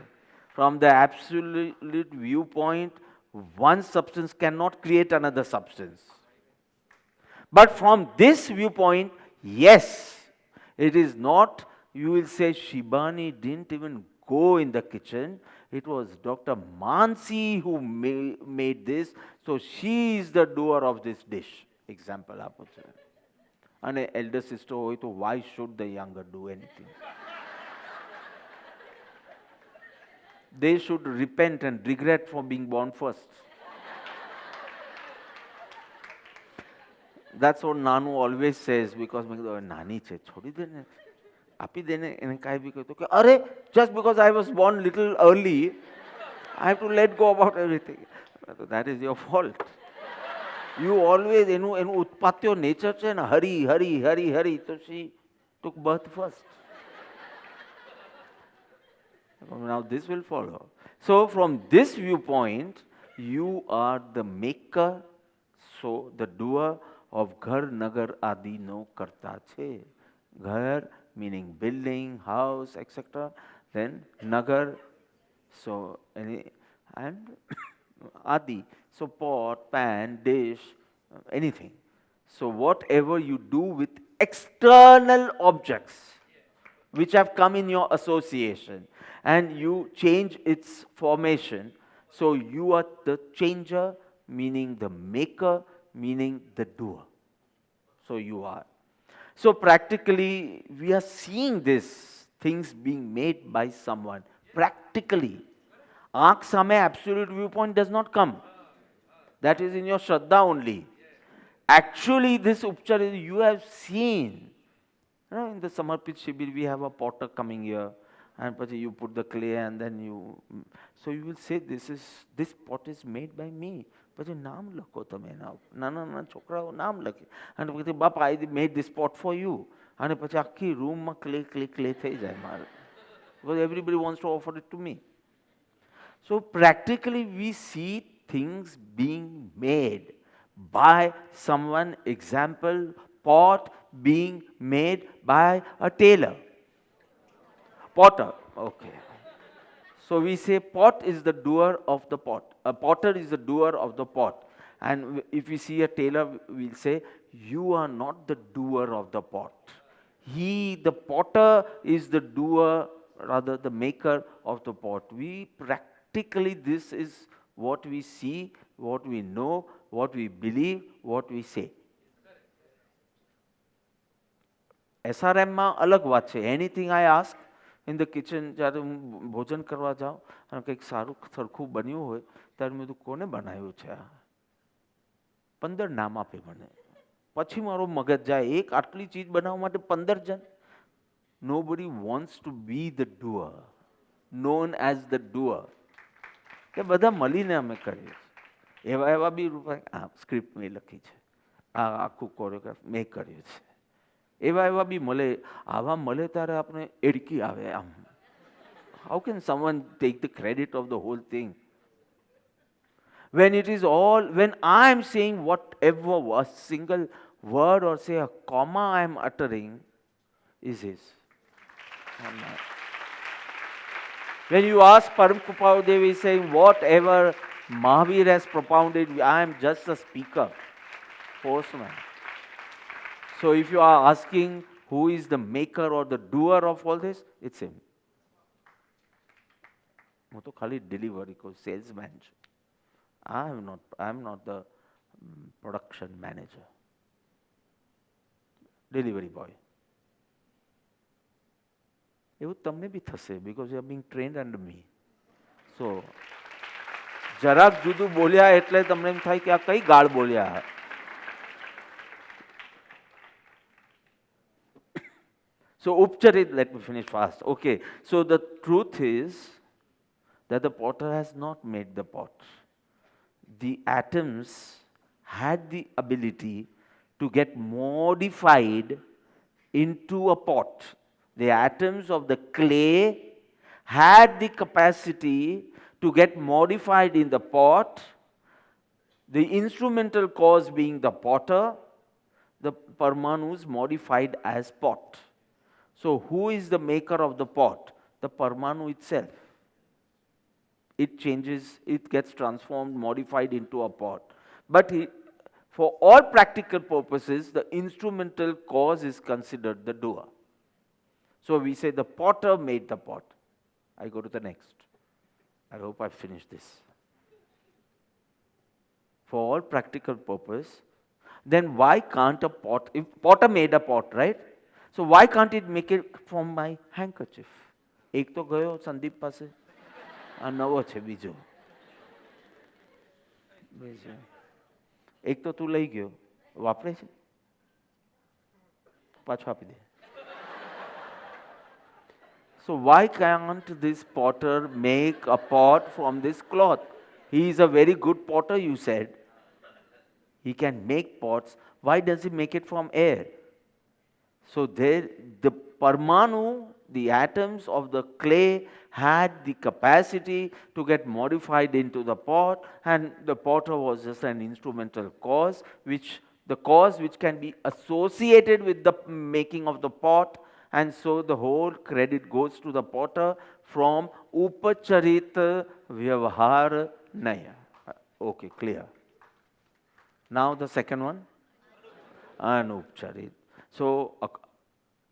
From the absolute viewpoint, one substance cannot create another substance. But from this viewpoint, yes, it is not, you will say Shibani didn't even go in the kitchen. It was Dr. Mansi who made this, so she is the doer of this dish. Example આપો છો. અને elder sister હોય તો why should the younger do anything? they should repent and regret for being born first. That's what Nanu always says, because મેં કીધું નાની છે છોડી દે ને આપી દે ને એને કાંઈ બી કહ્યું કે અરે just because I was born little early I have to let go about everything. That is your fault. You always એનું ઉત્પાત્યો નેચર છે ને હરી હરી હરી હરી, તો she took birth first. Now this will follow. So from this viewpoint, you are the maker, so the doer of ghar, nagar adi no karta che. Ghar meaning building, house, etc. Then nagar, so and adi, so pot, pan, dish, anything. So whatever you do with external objects which have come in your association, and you change its formation, so you are the changer, meaning the maker, meaning the doer. So you are. So practically, we are seeing these things being made by someone. Practically. Aankh same absolute viewpoint does not come. That is in your Shraddha only. Actually, this upchar you have seen. You know, in the Samarpit Shibir, we have a potter coming here, and you put the clay, and then you. So you will say, this pot is made by me. પછી નામ લખો તમે એના નાના નાના છોકરાઓ નામ લખે અને પછી બાપા આઈ મેડ ધીસ સ્પોટ ફોર યુ અને પછી આખી રૂમમાં ક્લે ક્લે ક્લે થઈ જાય મારે because everybody wants to offer it to me. So practically we see things being made by someone. Example, pot being made by a tailor. Potter, okay. So we say pot is the doer of the pot. A potter is the doer of the pot. And if we see a tailor, we'll say, you are not the doer of the pot. He, the potter, is the doer, rather the maker of the pot. We practically, this is what we see, what we know, what we believe, what we say. SRM માં અલગ વાત છે. Anything I ask in the kitchen, જ્યારે હું ભોજન કરવા જાઉં અને કંઈક સારું સરખું બન્યું હોય ત્યારે મેં કીધું કોને બનાવ્યું છે આ 15 નામ આપે મને. પછી મારો મગજ જાય એક આટલી ચીજ બનાવવા માટે 15 જણ. Nobody wants to be the doer, known as the doer. એ બધા મળીને અમે કરીએ એવા એવા બી રૂપા સ્ક્રિપ્ટ મેં લખી છે, આ આખું કોરિયોગ્રાફ મેં કર્યું છે. એવા એવા બી મળે, આવા મળે ત્યારે આપણે એડકી આવે આમ. How can someone take the credit of the whole thing? When it is all, when I am saying whatever a single word or say a comma I am uttering is his. When you ask Param Kripal Devi saying whatever Mahavir has propounded, I am just a speaker, postman. So if you are asking who is the maker or the doer of all this, it's him. હું તો ખાલી delivery salesman છું. I am not the production manager. Delivery boy. એવું તમને બી થશે because you are being trained under me. So જરાક જુદું બોલ્યા એટલે તમને એમ થાય કે આ કઈ ગાળ બોલ્યા. So upcharit, let me finish fast. Okay, so the truth is that the potter has not made the pot. The atoms had the ability to get modified into a pot. The atoms of the clay had the capacity to get modified in the pot, the instrumental cause being the potter, the Parmanus modified as pot. So who is the maker of the pot? The Parmanu itself. It changes, it gets transformed, modified into a pot. But for all practical purposes, the instrumental cause is considered the doer. So we say the potter made the pot. I go to the next. I hope I finished this. For all practical purpose, then why can't a pot, if potter made a pot, right? So why can't it make it from my handkerchief? એક તો ગયો સંદીપ પાસે આ નવો છે બીજો. એક તો તું લઈ ગયો, વાપરે છે, પાછો આપી દે. So why can't this potter make a pot from this cloth? He is a very good potter, you said. He can make pots. Why does he make it from air? So there, the Parmanu, the atoms of the clay had the capacity to get modified into the pot, and the potter was just an instrumental cause, which can be associated with the making of the pot, and so the whole credit goes to the potter from Upacharit Vyavahar Naya. Okay, clear. Now the second one, Anupcharit. So,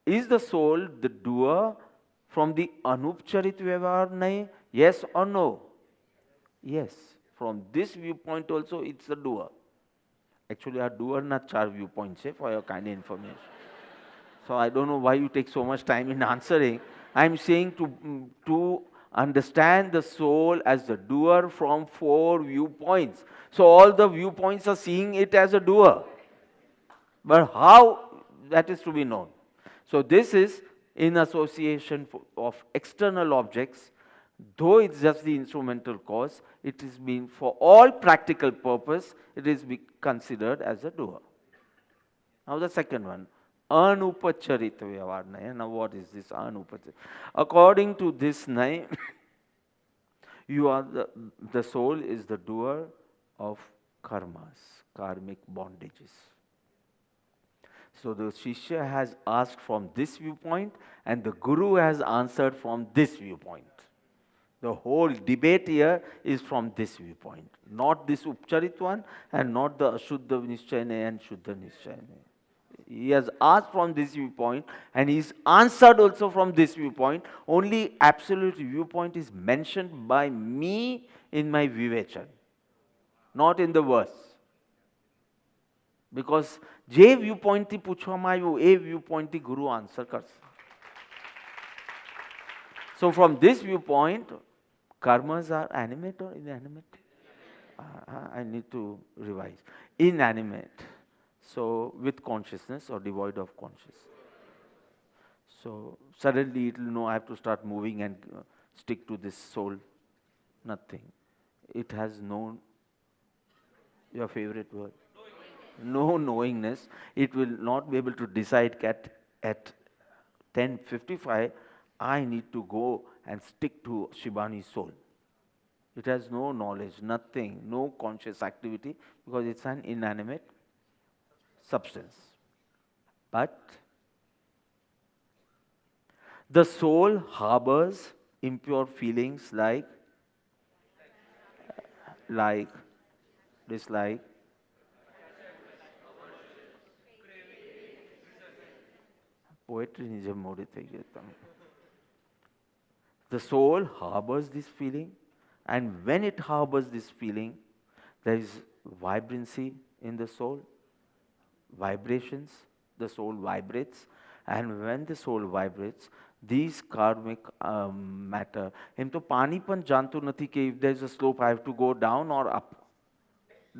is the soul the doer from the Anupcharit Vyavahar Naya? Yes or no? Yes. From this viewpoint also, it's a doer. Actually, our doer not char viewpoints, for your kind information. So I don't know why you take so much time in answering. I'm saying to understand the soul as the doer from 4 viewpoints. So all the viewpoints are seeing it as a doer. But how, that is to be known. So this is in association of external objects. Though it's just the instrumental cause, it is being, for all practical purpose, it is considered as a doer. Now the second one, Anupacharit Vyavahar Naya. Now what is this Anupacharit? According to this Naya, you are the soul is the doer of karmas, karmic bondages. So the Shishya has asked from this viewpoint, and the Guru has answered from this viewpoint. The whole debate here is from this viewpoint, not this Upcharit one, and not the Ashuddha Nishchayane and Shuddha Nishchayane. He has asked from this viewpoint, and he is answered also from this viewpoint. Only absolute viewpoint is mentioned by me in my Vivechan, not in the verse. Because જે viewpoint થી પૂછવામાં આવ્યું એ viewpoint થી ગુરુ answer કરશે. So from this viewpoint, karmas are animate or inanimate? I need to revise. Inanimate. So with consciousness or devoid of consciousness. So suddenly it will know I have to start moving and stick to this soul. Nothing. It has known, your favorite word, no knowingness. It will not be able to decide at 10:55, I need to go and stick to Shibani's soul. It has no knowledge, nothing, no conscious activity, because it's an inanimate substance. But the soul harbors impure feelings like dislike, poetry ની જેમ મોડી થઈ ગઈ તમે. The soul harbors this feeling, and when it harbors this feeling, there is vibrancy in the soul, vibrations, the soul vibrates, and when the soul vibrates, these karmic matter. એમ તો પાણી પણ જાણતું નથી કે if there is a slope I have to go down or up.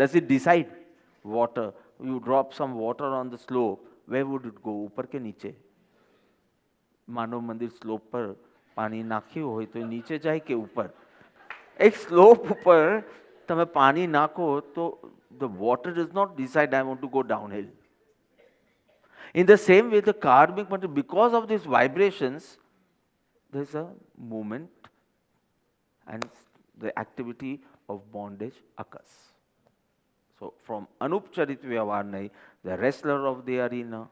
Does it decide? Water, you drop some water on the slope, where would it go? ऊपर के नीचे? માનવ મંદિર સ્લોપ પર પાણી નાખ્યું હોય તો નીચે જાય કે ઉપર? એક સ્લોપ ઉપર તમે પાણી નાખો તો the water does not decide I want to go downhill. In the same way, the karmic matter, because of these vibrations, there is a movement and the activity of bondage occurs. So from Anupcharit Vyavahar Naya, the wrestler of the arena,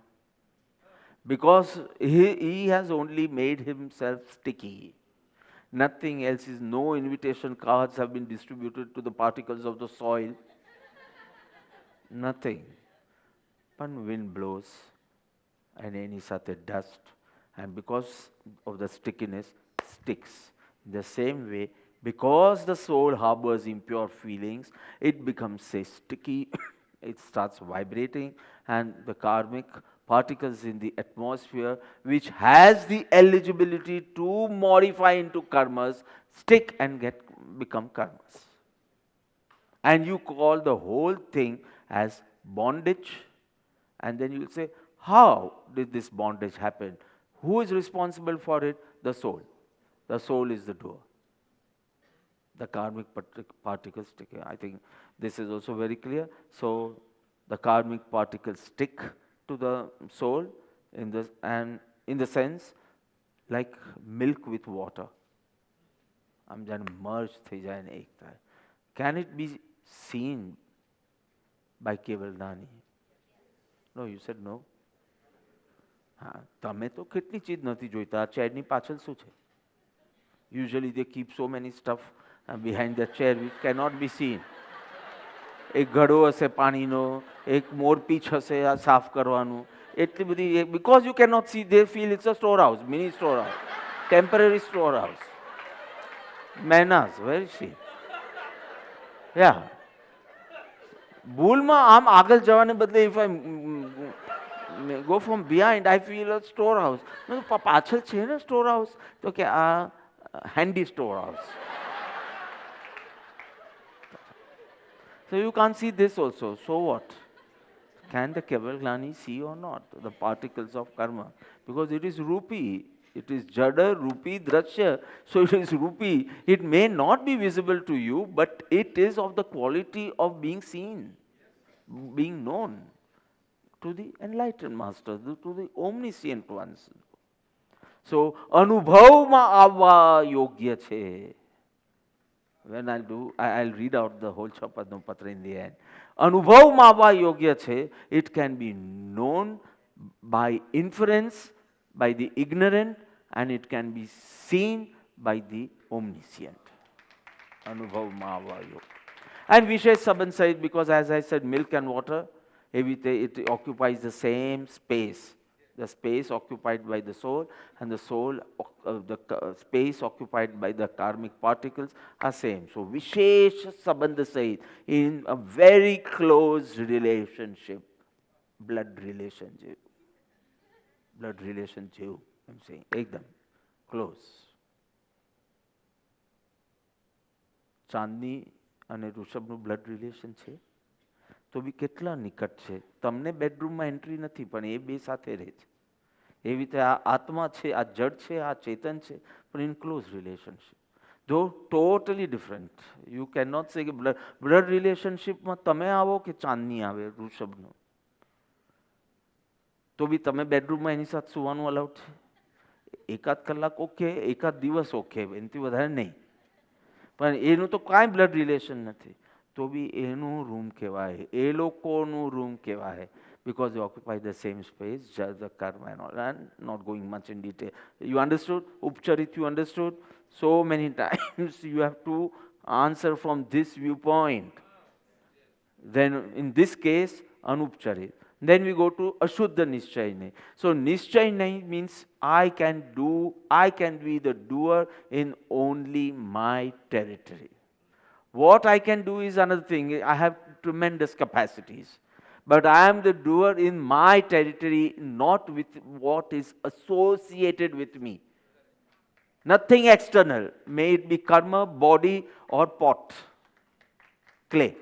because he has only made himself sticky. Nothing else is, no invitation cards have been distributed to the particles of the soil. Nothing. But wind blows and any such dust, and because of the stickiness, sticks. In the same way, because the soul harbors impure feelings, it becomes, say, sticky, it starts vibrating, and the karmic particles in the atmosphere which has the eligibility to modify into karmas, stick and become karmas. And you call the whole thing as bondage, and then you will say, how did this bondage happen? Who is responsible for it? The soul. The soul is the doer. The karmic particles stick. I think this is also very clear. So the karmic particles stick to the soul in the sense like milk with water. આમ જાણે merge થઈ જાય ને એક થાય. Can it be seen by કેવલદાની? No, you said no. હા, તમે તો કેટલી ચીજ નથી જોઈતા. આ ચેરની પાછળ શું છે? Usually they keep so many stuff behind the chair which cannot be seen. એક ઘડો હશે પાણીનો, એક મોરપીંછ હશે આ સાફ કરવાનું. એટલી બધી, because you cannot see, they feel it's a storehouse, mini storehouse, temporary storehouse. Manners, where is she? Yeah. ભૂલમાં આમ આગળ જવાને બદલે if I go from behind, I feel a storehouse. પાછળ છે ને storehouse, તો કે આ handy storehouse. So you can't see this also. So what? Can the Kevalglani see or not the particles of karma? Because it is rupi. It is jada, rupi, drashya. So it is rupi. It may not be visible to you, but it is of the quality of being seen, being known to the enlightened masters, to the omniscient ones. So anubhavma avva yogya che. When I'll read out the whole Chapadno Patra in the end. Anubhavma avva yogya che. It can be known by inference, by the ignorant, and it can be seen by the omniscient. Anubhavma avva yogya. And Vishesh Saban said, because as I said, milk and water, it occupies the same space. The space occupied by the soul and the soul, space occupied by the karmic particles are same. So Vishesh Sabandha said, in a very close relationship, blood relationship, I'm saying, ekdam close. ચાંદની અને ઋષભનું blood relation છે તો બી કેટલા નિકટ છે. તમને બેડરૂમમાં entry નથી, પણ એ બે સાથે રહે છે. એવી રીતે આ આત્મા છે, આ જડ છે, આ ચેતન છે, પણ in close relationship. Though totally different. You can not say કે બ્લડ રિલેશનશીપમાં તમે આવો કે ચાંદની આવે ઋષભનું, તો બી તમે બેડરૂમમાં એની સાથે સુવાનું અલાઉડ છે. એકાદ કલાક ઓકે, એકાદ દિવસ ઓકે, એનાથી વધારે નહીં. પણ એનું તો કાંઈ બ્લડ રિલેશન નથી, તો બી એનું રૂમ કહેવાય, એ લોકોનું રૂમ કહેવાય, because they occupy the same space, just the karma and all. And not going much in detail. You understood? Upcharit, you understood? So many times you have to answer from this viewpoint. Then in this case, anupcharit. Then we go to ashuddha nischayane. So nischayane means I can be the doer in only my territory. What I can do is another thing. I have tremendous capacities. But I am the doer in my territory, not with what is associated with me. Nothing external. May it be karma, body or pot. Clay.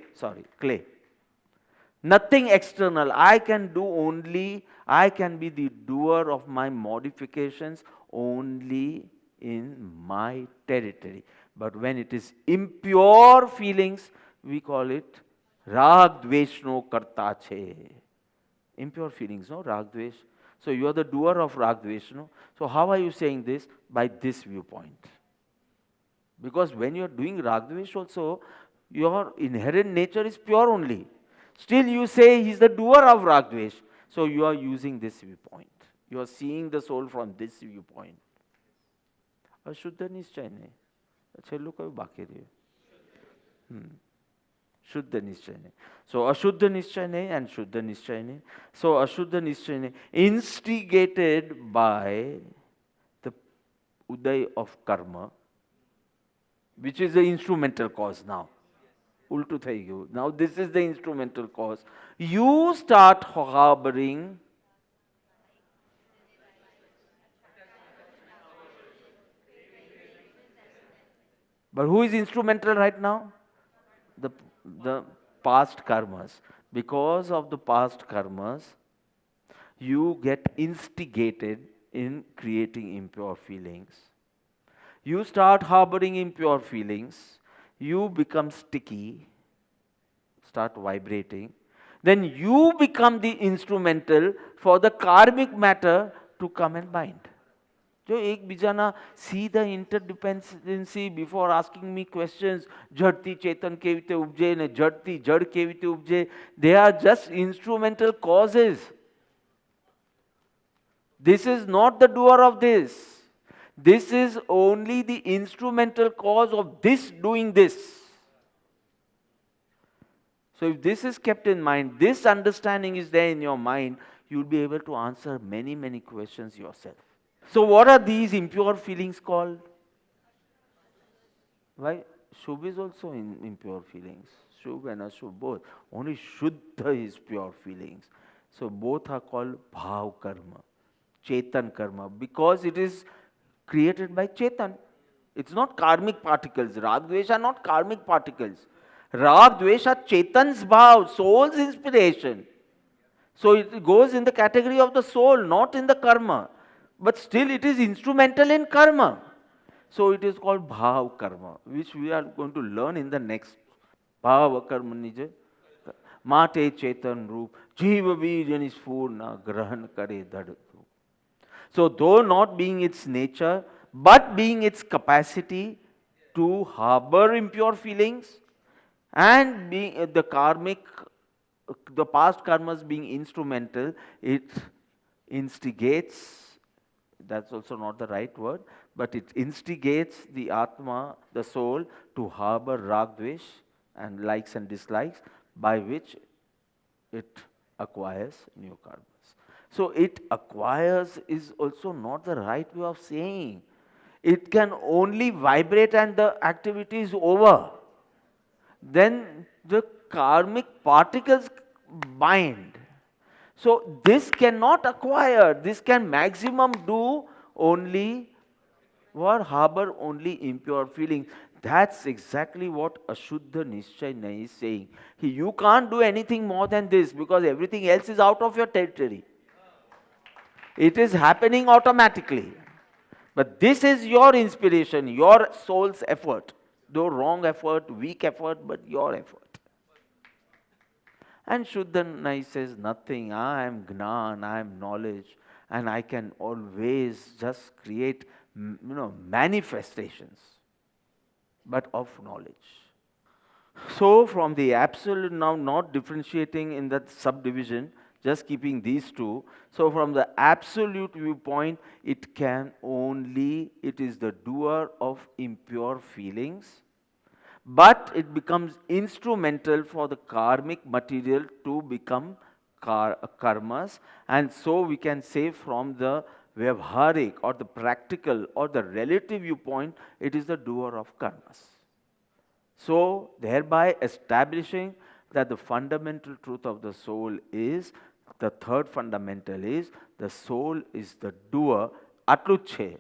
Nothing external. I can be the doer of my modifications only in my territory. But when it is impure feelings, we call it Rag Dveshno Karta Che. Impure feelings, no? Rag Dvesh. So you are the doer of Rag Dveshno. So how are you saying this? By this viewpoint. Because when you are doing Rag Dvesh also, your inherent nature is pure only. Still you say he is the doer of Rag Dvesh. So you are using this viewpoint. You are seeing the soul from this viewpoint. Ashuddha Nischayane. છેલ્લું કયું બાકી રહ્યું? શુદ્ધ નિશ્ચયને. So ashuddha nischayane and shuddha nischayane. So ashuddha nischayane instigated by the uday of karma, which is the instrumental cause now. ઉલટું થઈ ગયું. Now this is the instrumental cause. You start harboring But who is instrumental right now? The, the past karmas. Because of the past karmas, you get instigated in creating impure feelings. You start harboring impure feelings, you become sticky, start vibrating, then you become the instrumental for the karmic matter to come and bind. જો એકબીજાના see the interdependency before asking me questions, જડથી ચેતન કેવી રીતે ઉપજે ને જડથી જડ કેવી રીતે ઉપજે, they are just instrumental causes. This is not the doer of this. This is only the instrumental cause of this doing this. So if this is kept in mind, this understanding is there in your mind, you'll be able to answer many, many questions yourself. So what are these impure feelings called? Why? Shubh is also in impure feelings. Shubh and Ashubh both. Only Shuddha is pure feelings. So both are called Bhav Karma, Chetan Karma, because it is created by Chetan. It's not karmic particles. Rag, Dvesh are not karmic particles. Rag, Dvesh are Chetan's Bhav, soul's inspiration. So it goes in the category of the soul, not in the karma. But still it is instrumental in karma. So it is called Bhav Karma, which we are going to learn in the next. Bhav Karma nije. Mate Chetan Roop, Jiva Viryan Spurna, Grahan Kare Dad. So though not being its nature, but being its capacity to harbor impure feelings, and being the karmic, the past karmas being instrumental, it instigates, that's also not the right word, but it instigates the Atma, the soul, to harbor Rag, Dvesh and likes and dislikes, by which it acquires new karmas. So it acquires is also not the right way of saying. It can only vibrate and the activity is over. Then the karmic particles bind. So this cannot acquire, this can maximum do only or harbor only impure feelings. That's exactly what Ashuddha Nishchaya is saying. You can't do anything more than this because everything else is out of your territory. It is happening automatically. But this is your inspiration, your soul's effort. Though wrong effort, weak effort, but your effort. And Shuddha Nai says nothing. I am Gnan, I am knowledge, and I can always just create, manifestations, but of knowledge. So from the absolute, now not differentiating in that subdivision, just keeping these two. So from the absolute viewpoint, it is the doer of impure feelings, but it becomes instrumental for the karmic material to become karmas. And so we can say from the vyavharik or the practical or the relative viewpoint, it is the doer of karmas. So thereby establishing that the fundamental truth of the soul is, the third fundamental is, the soul is the doer, atluche.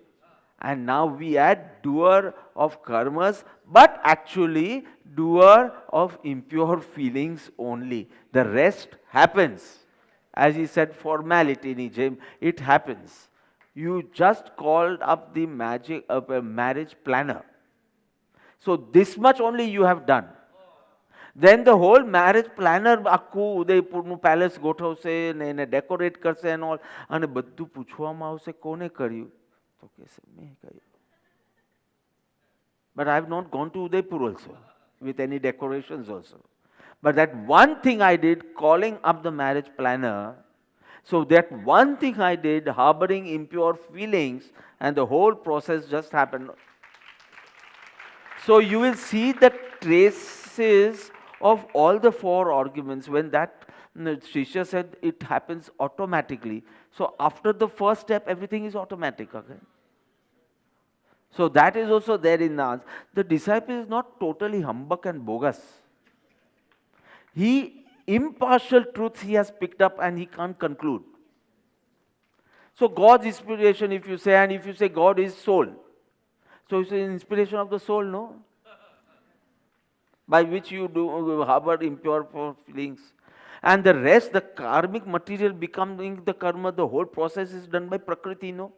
And now we add doer of karmas, but actually doer of impure feelings only. The rest happens. As he said, formality nijam, it happens. You just called up the magic of a marriage planner. So this much only you have done. Then the whole marriage planner આખું ઉદયપુરનું palace ગોઠવશે ને એને decorate કરશે and all, અને બધું પૂછવામાં આવશે કોને કર્યું, તો કહેશે મેં કર્યું. But I have not gone to Udaipur also with any decorations also. But that one thing I did, calling up the marriage planner, so that one thing I did, harboring impure feelings, and the whole process just happened. So you will see the traces of all the four arguments. When that Shishya said it happens automatically. So after the first step, everything is automatic. Okay? So that is also there in the answer. The disciple is not totally humbug and bogus. Impartial truths he has picked up and he can't conclude. So God's inspiration, if you say, and if you say God is soul, so it's an inspiration of the soul, no? by which you do harbor impure feelings. And the rest, the karmic material becoming the karma, the whole process is done by Prakriti, no?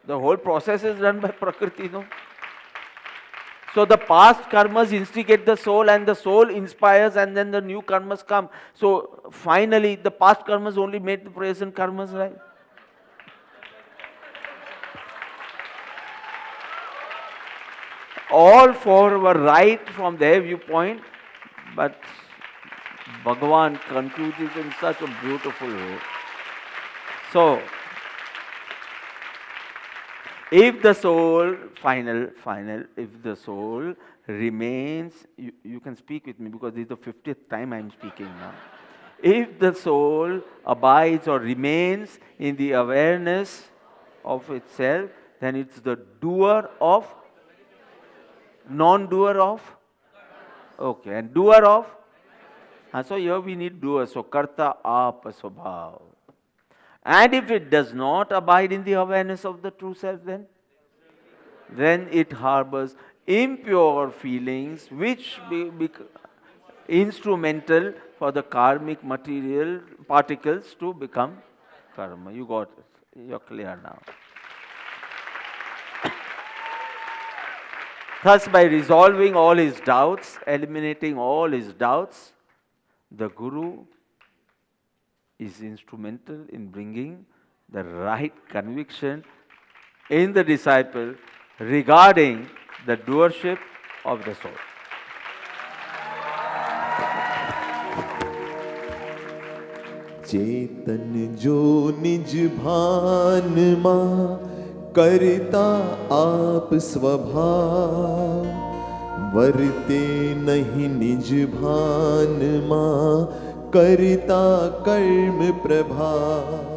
The whole process is done by Prakriti, no? So the past karmas instigate the soul and the soul inspires and then the new karmas come. So finally the past karmas only made the present karmas right. All four were right from their viewpoint, but Bhagavan concludes it in such a beautiful way. So, if the soul, if the soul remains, you can speak with me because this is the 50th time I am speaking now. If the soul abides or remains in the awareness of itself, then it's the doer of, non-doer of, okay, and doer of, so here we need doer, so karta apa swabhav. And if it does not abide in the awareness of the true self, then it harbors impure feelings which be instrumental for the karmic material particles to become karma. You got it. You're clear now. Thus, by resolving all his doubts, eliminating all his doubts, the Guru is instrumental in bringing the right conviction in the disciple regarding the doership of the soul. चेतन जो निज भान मा करता आप स्वभाव, वरते नहीं निज भान मा करता कर्म प्रभाव।